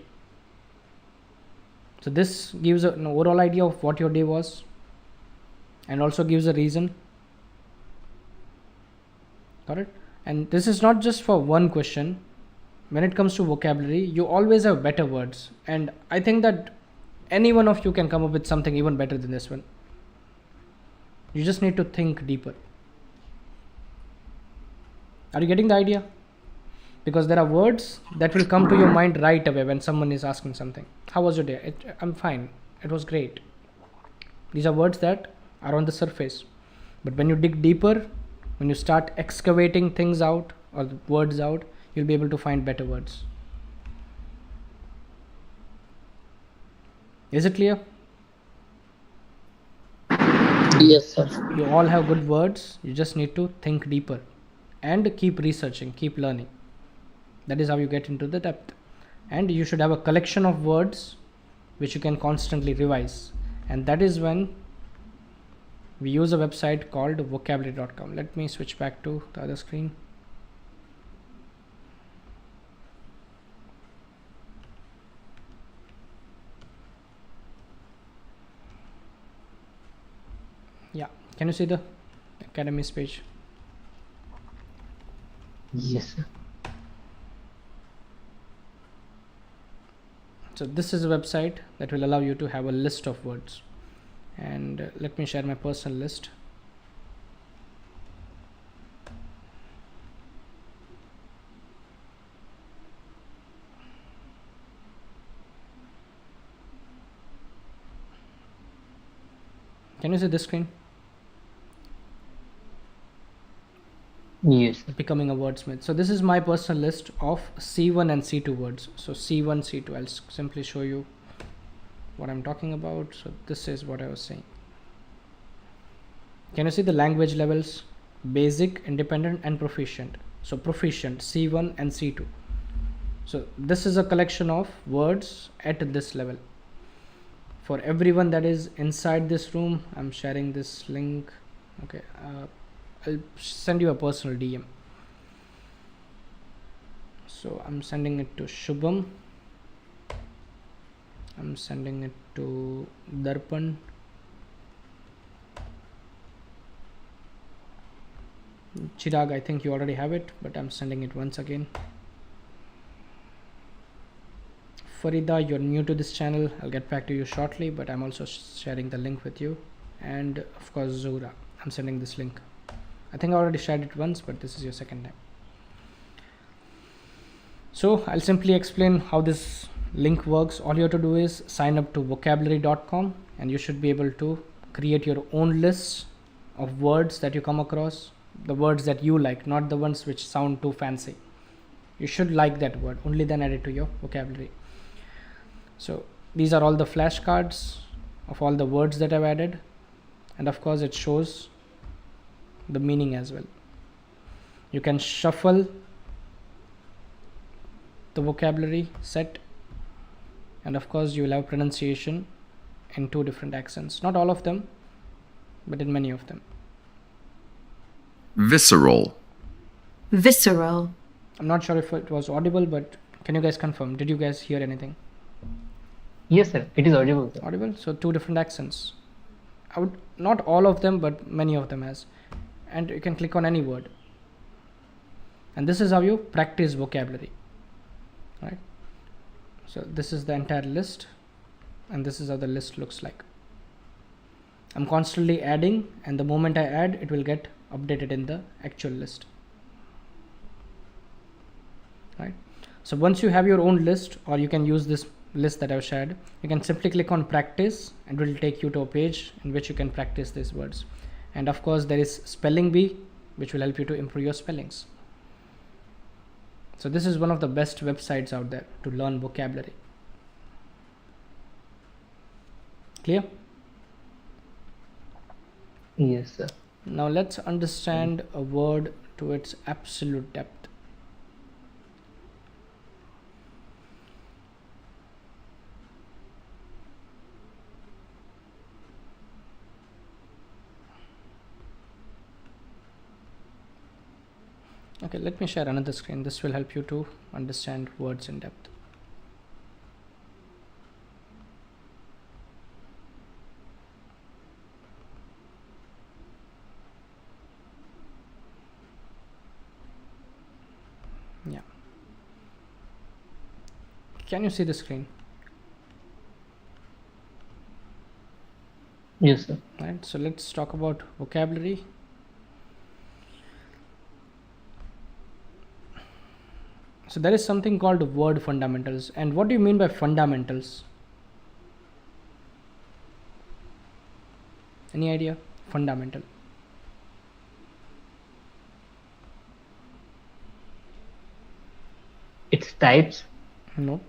so this gives an overall idea of what your day was, and also gives a reason. Got it? And this is not just for one question. When it comes to vocabulary, you always have better words, and I think that any one of you can come up with something even better than this one. You just need to think deeper. Are you getting the idea? Because there are words that will come to your mind right away when someone is asking something. How was your day? I'm fine. It was great. These are words that are on the surface. But when you dig deeper, when you start excavating things out, or the words out, you'll be able to find better words. Is it clear? Yes, sir. You all have good words. You just need to think deeper and keep researching, keep learning. That is how you get into the depth. And you should have a collection of words which you can constantly revise. And that is when we use a website called vocabulary.com. Let me switch back to the other screen. Yeah, can you see the Academy's page? Yes, sir. So this is a website that will allow you to have a list of words, and let me share my personal list. Can you see this screen? Yes, sir. Becoming a wordsmith. So this is my personal list of C1 and C2 words. So C1, C2, I'll simply show you what I'm talking about. So this is what I was saying. Can you see the language levels? Basic, independent, and proficient. So proficient, C1 and C2. So this is a collection of words at this level. For everyone that is inside this room, I'm sharing this link. Okay, I'll send you a personal DM. So I'm sending it to Shubham. I'm sending it to Darpan. Chirag, I think you already have it, but I'm sending it once again. Farida, you're new to this channel. I'll get back to you shortly, but I'm also sharing the link with you. And of course, Zura, I'm sending this link. I think I already shared it once, but this is your second time. So I'll simply explain how this link works. All you have to do is sign up to vocabulary.com, and you should be able to create your own list of words that you come across, the words that you like, not the ones which sound too fancy. You should like that word, only then add it to your vocabulary. So these are all the flashcards of all the words that I've added, and of course it shows the meaning as well. You can shuffle the vocabulary set, and of course you will have pronunciation in 2 different accents, not all of them, but in many of them. Visceral. Visceral. I'm not sure if it was audible, but can you guys confirm? Did you guys hear anything? Yes, sir. It is audible, sir. Audible? So 2 different accents. I would not all of them, but many of them has. And you can click on any word. And this is how you practice vocabulary. Right? So this is the entire list, and this is how the list looks like. I'm constantly adding, and the moment I add, it will get updated in the actual list. Right? So once you have your own list, or you can use this list that I've shared, you can simply click on practice, and it will take you to a page in which you can practice these words. And of course there is spelling bee, which will help you to improve your spellings. So this is one of the best websites out there to learn vocabulary. Clear? Yes, sir. Now let's understand a word to its absolute depth. Okay, let me share another screen. This will help you to understand words in depth. Yeah. Can you see the screen? Yes, sir. Right, so let's talk about vocabulary. So there is something called word fundamentals. And what do you mean by fundamentals? Any idea? Fundamental. Its types. No.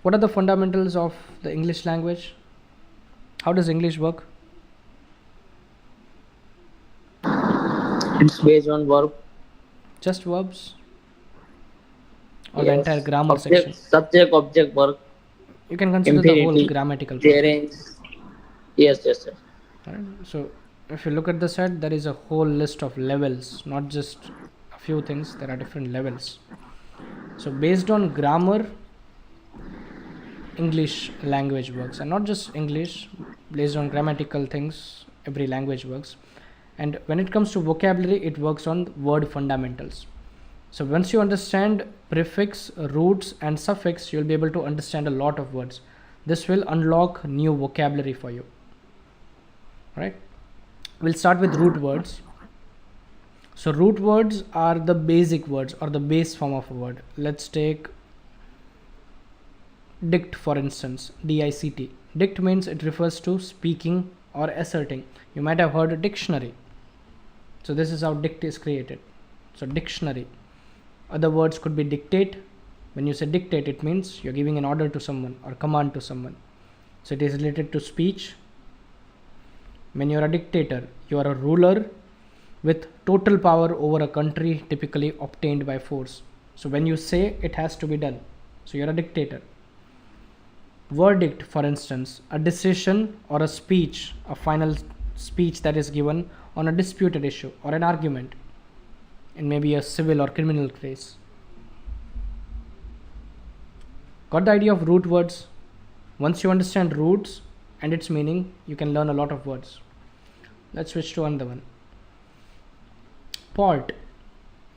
What are the fundamentals of the English language? How does English work? It's based on verb. Just verbs? Or the Yes. entire grammar section? Subject, object, verb, You can consider the whole infinitive, grammatical part. gerunds. Yes, yes, yes. Right? So if you look at the set, there is a whole list of levels, not just a few things. There are different levels. So based on grammar, English language works, and not just English. Based on grammatical things, every language works. And when it comes to vocabulary, it works on word fundamentals. So once you understand prefix, roots, and suffix, you'll be able to understand a lot of words. This will unlock new vocabulary for you. Right? We'll start with root words. So root words are the basic words or the base form of a word. Let's take dict, for instance. DICT. Dict means it refers to speaking or asserting. You might have heard a dictionary. So this is how dict is created. So dictionary. Other words could be dictate. When you say dictate, it means you're giving an order to someone or command to someone. So it is related to speech. When you're a dictator, you are a ruler with total power over a country, typically obtained by force. So when you say, it has to be done. So you're a dictator. Verdict, for instance, a decision or a speech, a final speech that is given on a disputed issue or an argument in maybe a civil or criminal case. Got the idea of root words? Once you understand roots and its meaning, you can learn a lot of words. Let's switch to another one. Port.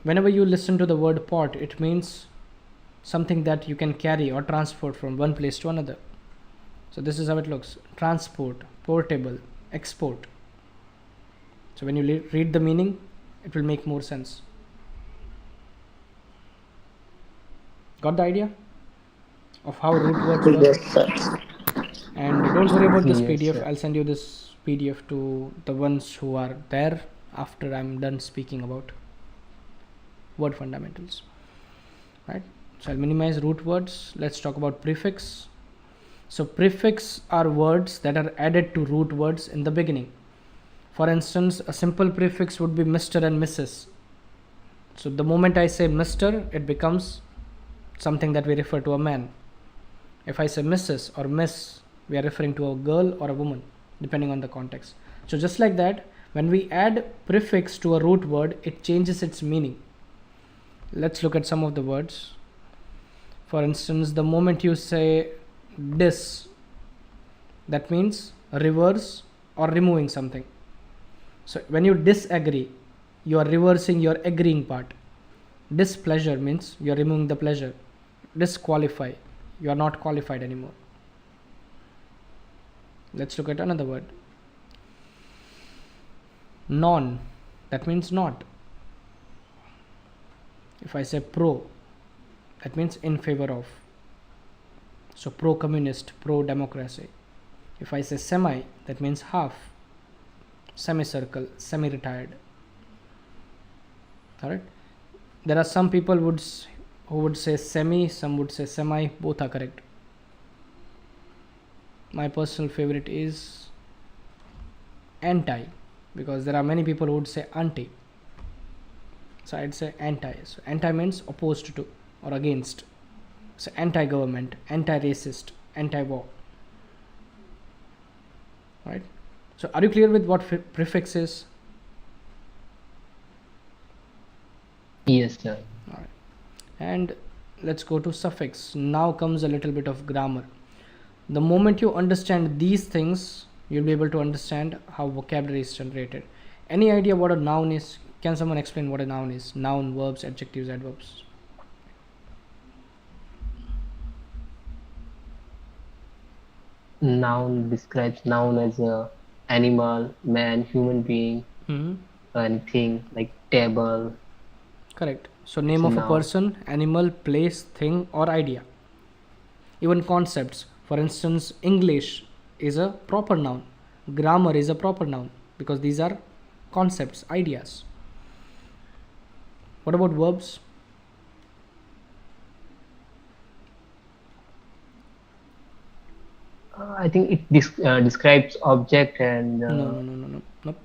Whenever you listen to the word port, it means something that you can carry or transport from one place to another. So this is how it looks. Transport, portable, export. So when you read the meaning, it will make more sense. Got the idea of how root words work? Yes, sir. And don't worry about this Yes, PDF. sir. I'll send you this PDF to the ones who are there after I'm done speaking about word fundamentals. Right? So I'll minimize root words. Let's talk about prefix. So prefix are words that are added to root words in the beginning. For instance, a simple prefix would be Mr. and Mrs. So the moment I say Mr., it becomes something that we refer to a man. If I say Mrs. or Miss, we are referring to a girl or a woman, depending on the context. So just like that, when we add prefix to a root word, it changes its meaning. Let's look at some of the words. For instance, the moment you say dis, that means reverse or removing something. So when you disagree, you are reversing your agreeing part. Displeasure means you are removing the pleasure. Disqualify, you are not qualified anymore. Let's look at another word. Non, that means not. If I say pro, that means in favor of. So pro-communist, pro-democracy. If I say semi, that means half. Semicircle, semi-retired. Alright. There are some people who would say semi, some would say semi, both are correct. My personal favorite is anti, because there are many people who would say anti. So I'd say anti. So anti means opposed to or against. So anti-government, anti-racist, anti-war. Right? So are you clear with what prefix is? Yes, sir. Alright. And let's go to suffix. Now comes a little bit of grammar. The moment you understand these things, you'll be able to understand how vocabulary is generated. Any idea what a noun is? Can someone explain what a noun is? Noun, verbs, adjectives, adverbs. Noun describes noun as a animal, man, human being, anything like table. Correct. So name So of a noun. person, animal, place, thing, or idea. Even concepts. For instance, English is a proper noun. Grammar is a proper noun because these are concepts, ideas. What about verbs? I think it describes object and No. Nope.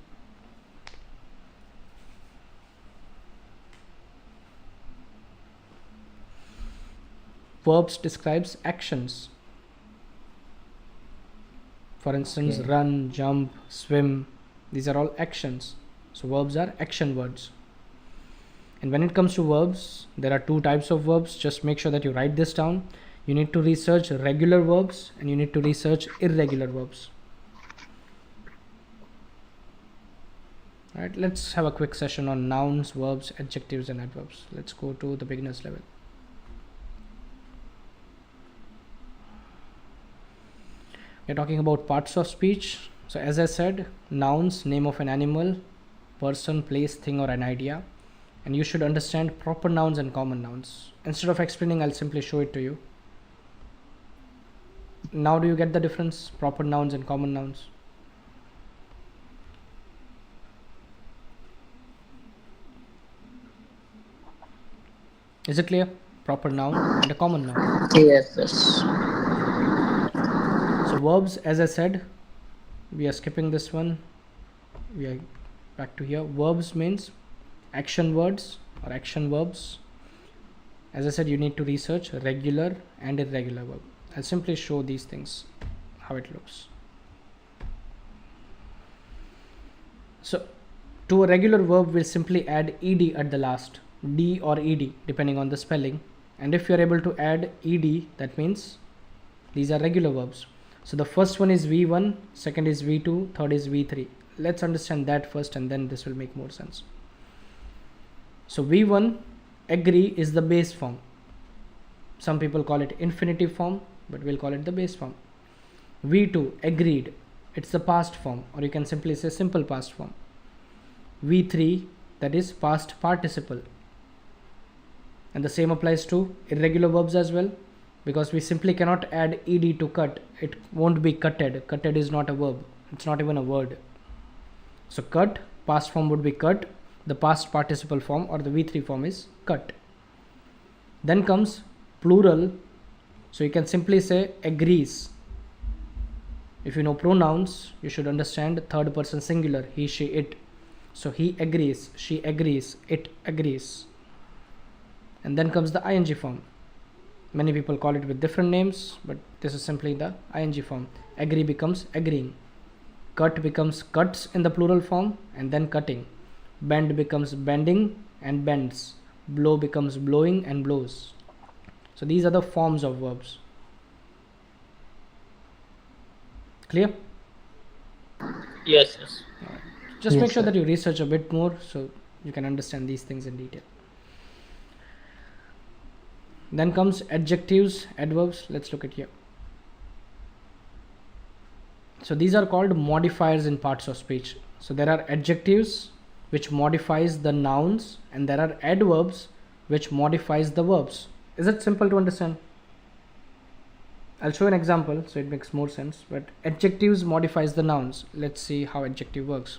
Verbs describes actions. For instance, Okay. run, jump, swim, these are all actions. So verbs are action words. And when it comes to verbs, there are two types of verbs. Just make sure that you write this down. You need to research regular verbs and you need to research irregular verbs. Alright, let's have a quick session on nouns, verbs, adjectives and adverbs. Let's go to the beginner's level. We're talking about parts of speech. So as I said, nouns, name of an animal, person, place, thing or an idea. And you should understand proper nouns and common nouns. Instead of explaining, I'll simply show it to you. Now do you get the difference? Proper nouns and common nouns. Is it clear? Proper noun and a common noun. Yes. So verbs, as I said, we are skipping this one. We are back to here. Verbs means action words or action verbs. As I said, you need to research regular and irregular verb. I'll simply show these things, how it looks. So to a regular verb, we'll simply add ed at the last, d or ed depending on the spelling. And if you're able to add ed, that means these are regular verbs. So the first one is v1, second is v2, third is v3. Let's understand that first and then this will make more sense. So v1, agree, is the base form. Some people call it infinitive form, but we'll call it the base form. v2, agreed, it's the past form, or you can simply say simple past form. v3, that is past participle. And the same applies to irregular verbs as well, because we simply cannot add ed to cut. It won't be cutted. Cutted is not a verb. It's not even a word. So cut, past form would be cut. The past participle form or the v3 form is cut. Then comes plural. So you can simply say agrees. If you know pronouns, you should understand third person singular, he, she, it. So he agrees, she agrees, it agrees. And then comes the ing form. Many people call it with different names, but this is simply the ing form. Agree becomes agreeing. Cut becomes cuts in the plural form and then cutting. Bend becomes bending and bends. Blow becomes blowing and blows. So these are the forms of verbs. Clear? Yes. Just Yes, make sure sir. that you research a bit more so you can understand these things in detail. Then comes adjectives, adverbs. Let's look at here. So these are called modifiers in parts of speech. So there are adjectives which modifies the nouns and there are adverbs which modifies the verbs. Is it simple to understand? I'll show an example so it makes more sense. But adjectives modifies the nouns. Let's see how adjective works.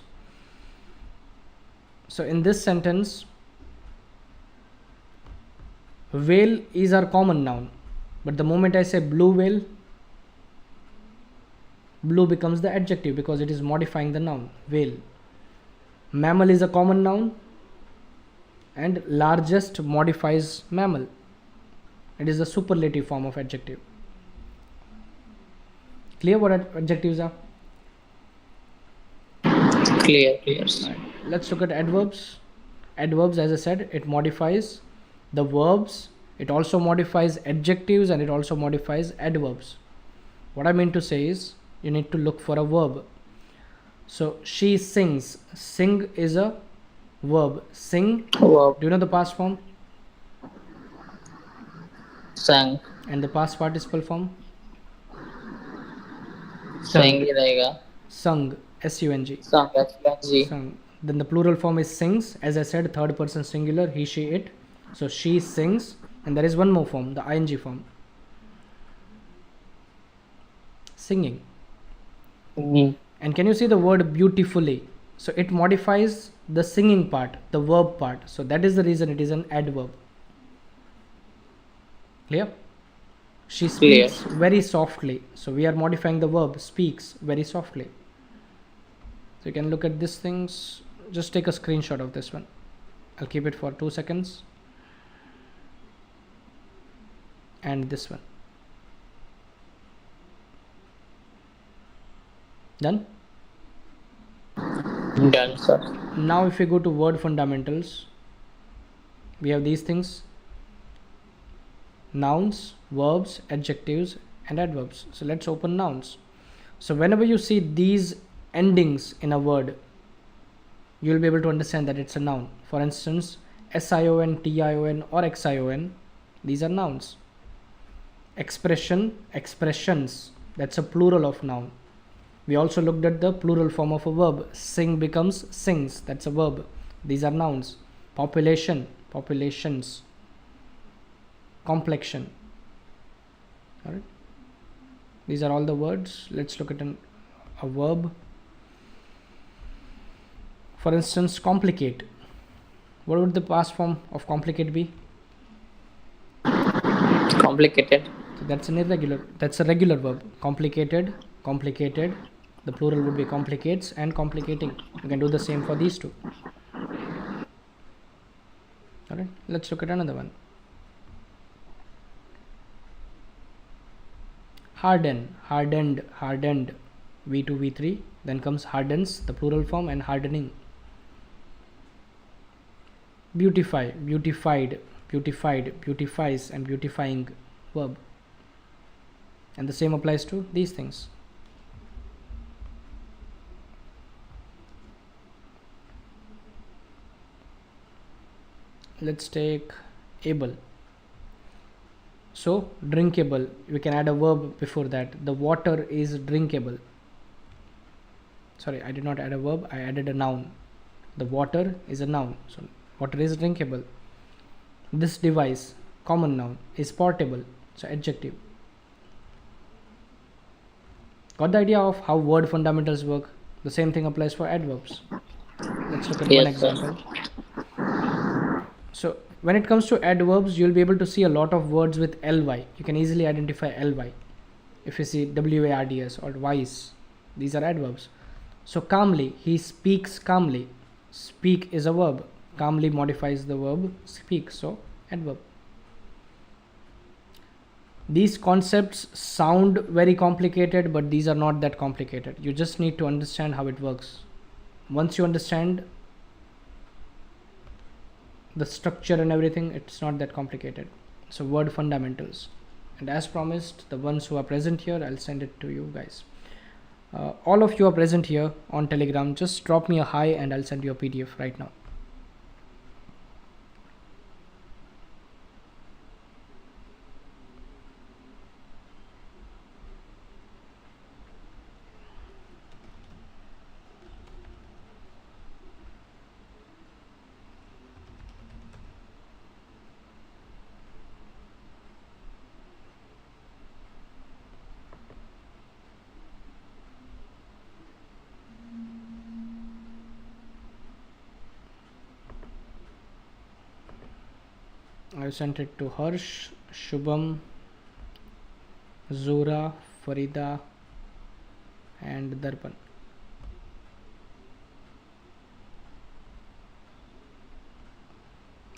So in this sentence, whale is our common noun, but the moment I say blue whale, blue becomes the adjective because it is modifying the noun whale. Mammal is a common noun and largest modifies mammal. It is the superlative form of adjective. Clear what adjectives are? Clear. Let's look at adverbs. Adverbs, as I said, it modifies the verbs. It also modifies adjectives and it also modifies adverbs. What I mean to say is you need to look for a verb. So she sings. Sing is a verb. Sing, Wow. do you know the past form Sang. and the past participle form? Sang ही रहेगा. Sung, S-U-N-G. Sang SUNG. Sung. Then the plural form is sings. As I said, third person singular, he, she, it. So she sings. And there is one more form, the ing form. Singing. And can you see the word beautifully? So it modifies the singing part, the verb part. So that is the reason it is an adverb. Clear? She Clear. speaks very softly. So we are modifying the verb speaks very softly. So you can look at these things. Just take a screenshot of this one. I'll keep it for 2 seconds. And this one. Done? Done, sir. Now if we go to word fundamentals, we have these things: nouns, verbs, adjectives, and adverbs. So let's open nouns. So whenever you see these endings in a word, you'll be able to understand that it's a noun. For instance, sion, tion, or xion, these are nouns. Expression, expressions, that's a plural of noun. We also looked at the plural form of a verb. Sing becomes sings, that's a verb. These are nouns. Population, populations. Complexion. All right, these are all the words. Let's look at a verb. For instance, complicate. What would the past form of complicate be? Complicated. So that's a regular verb. Complicated, complicated. The plural would be complicates and complicating. You can do the same for these two. All right, let's look at another one. Harden, hardened, hardened. V2, V3. Then comes hardens, the plural form, and hardening. Beautify, beautified, beautified, beautifies, and beautifying, verb. And the same applies to these things. Let's take able. So drinkable, we can add a verb before that. The water is drinkable. Sorry, I did not add a verb, I added a noun. The water is a noun, so water is drinkable. This device, common noun, is portable, so adjective. Got the idea of how word fundamentals work? The same thing applies for adverbs. Let's look at one Yes, sir. example. So when it comes to adverbs, you'll be able to see a lot of words with ly. You can easily identify ly. If you see wards or wise, these are adverbs. So calmly, he speaks calmly. Speak is a verb. Calmly modifies the verb speak, so adverb. These concepts sound very complicated, but these are not that complicated. You just need to understand how it works. Once you understand the structure and everything, it's not that complicated. So word fundamentals, and as promised, the ones who are present here, I'll send it to you guys. All of you are present here on Telegram. Just drop me a hi and I'll send you a PDF right now. I sent it to Harsh, Shubham, Zora, Farida, and Darpan.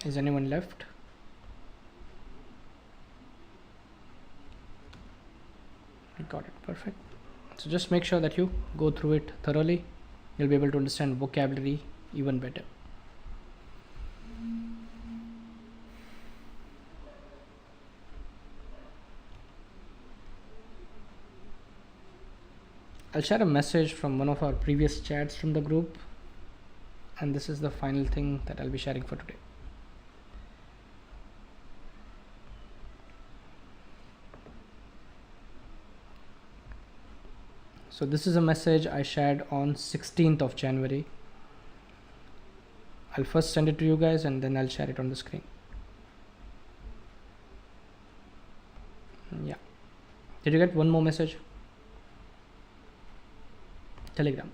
Is anyone left? I got it. Perfect. So just make sure that you go through it thoroughly. You'll be able to understand vocabulary even better. I'll share a message from one of our previous chats from the group, and this is the final thing that I'll be sharing for today. So this is a message I shared on 16th of January. I'll first send it to you guys and then I'll share it on the screen. Yeah. Did you get one more message? Telegram.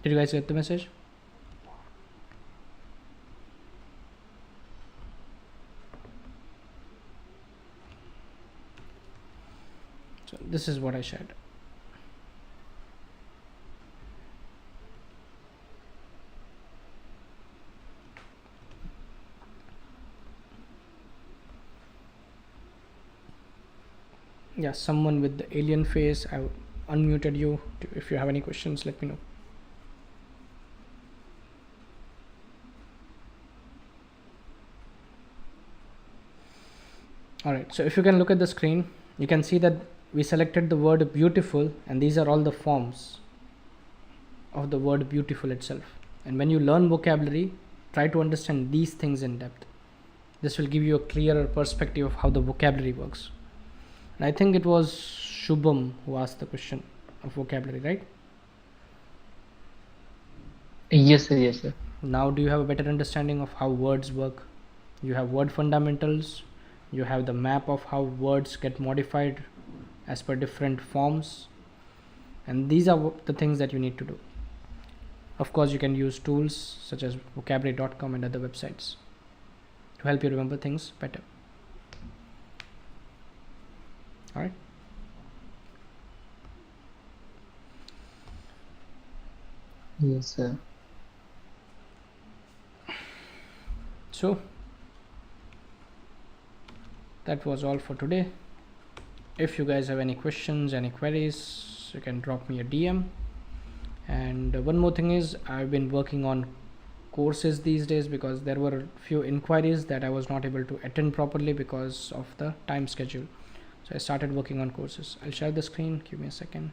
Did you guys get the message? So this is what I shared. Yeah, someone with the alien face. I unmuted you. If you have any questions, let me know. Alright, so if you can look at the screen, you can see that we selected the word beautiful, and these are all the forms of the word beautiful itself. And when you learn vocabulary, try to understand these things in depth. This will give you a clearer perspective of how the vocabulary works. And I think it was Shubham who asked the question of vocabulary, right? Yes, sir. Yes, sir. Now do you have a better understanding of how words work? You have word fundamentals, you have the map of how words get modified as per different forms, and these are the things that you need to do. Of course, you can use tools such as vocabulary.com and other websites to help you remember things better. Alright. Yes, sir. So that was all for today. If you guys have any questions, any queries, you can drop me a DM. And one more thing is, I've been working on courses these days because there were a few inquiries that I was not able to attend properly because of the time schedule. So I started working on courses. I'll share the screen, give me a second.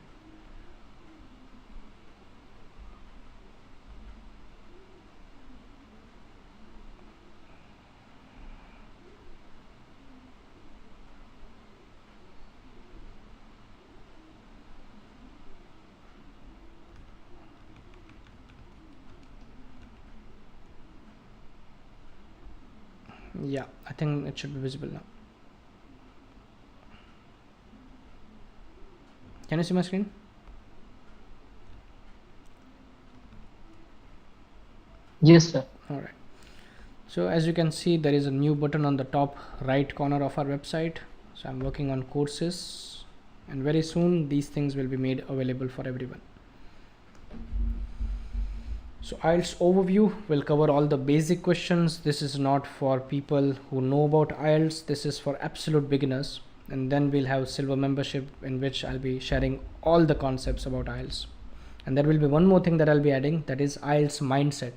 Yeah, I think it should be visible now. Can you see my screen? Yes, sir. Alright. So as you can see, there is a new button on the top right corner of our website. So I'm working on courses, and very soon these things will be made available for everyone. So IELTS overview will cover all the basic questions. This is not for people who know about IELTS. This is for absolute beginners. And then we'll have silver membership, in which I'll be sharing all the concepts about IELTS. And there will be one more thing that I'll be adding, that is IELTS mindset.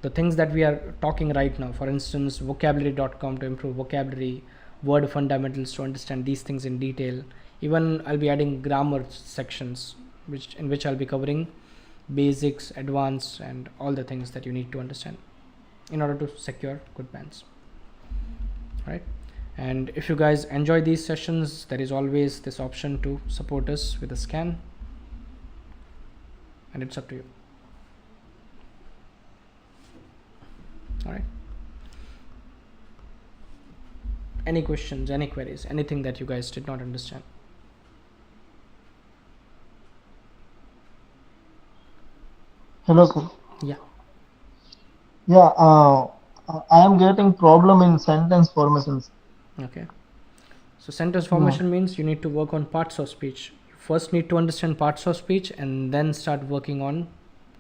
The things that we are talking right now, for instance, vocabulary.com to improve vocabulary, word fundamentals to understand these things in detail. Even I'll be adding grammar sections, in which I'll be covering basics, advanced, and all the things that you need to understand in order to secure good bands. Right? And if you guys enjoy these sessions, there is always this option to support us with a scan, and it's up to you. Alright. Any questions, any queries, anything that you guys did not understand? Hello, sir. Yeah. Yeah, I am getting problem in sentence formations. Okay. So sentence formation means you need to work on parts of speech. You first need to understand parts of speech and then start working on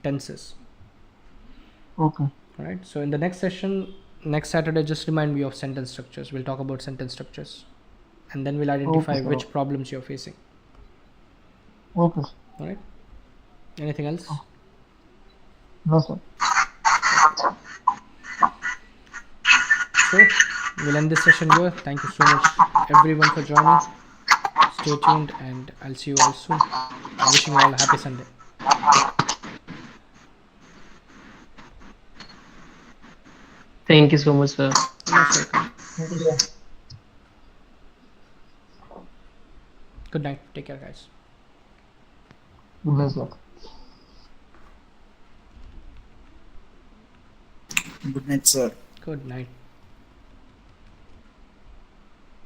tenses. Okay. Alright. So in the next session, next Saturday, just remind me of sentence structures. We'll talk about sentence structures, and then we'll identify Okay, sir. which problems you're facing. Okay. Alright. Anything else? No, sir. So we'll end this session here. Thank you so much everyone for joining. Stay tuned, and I'll see you all soon. I'm wishing you all a happy Sunday. Thank you so much, sir. Most welcome. Good night. Take care, guys. Good night, sir. Good night, sir. Good night.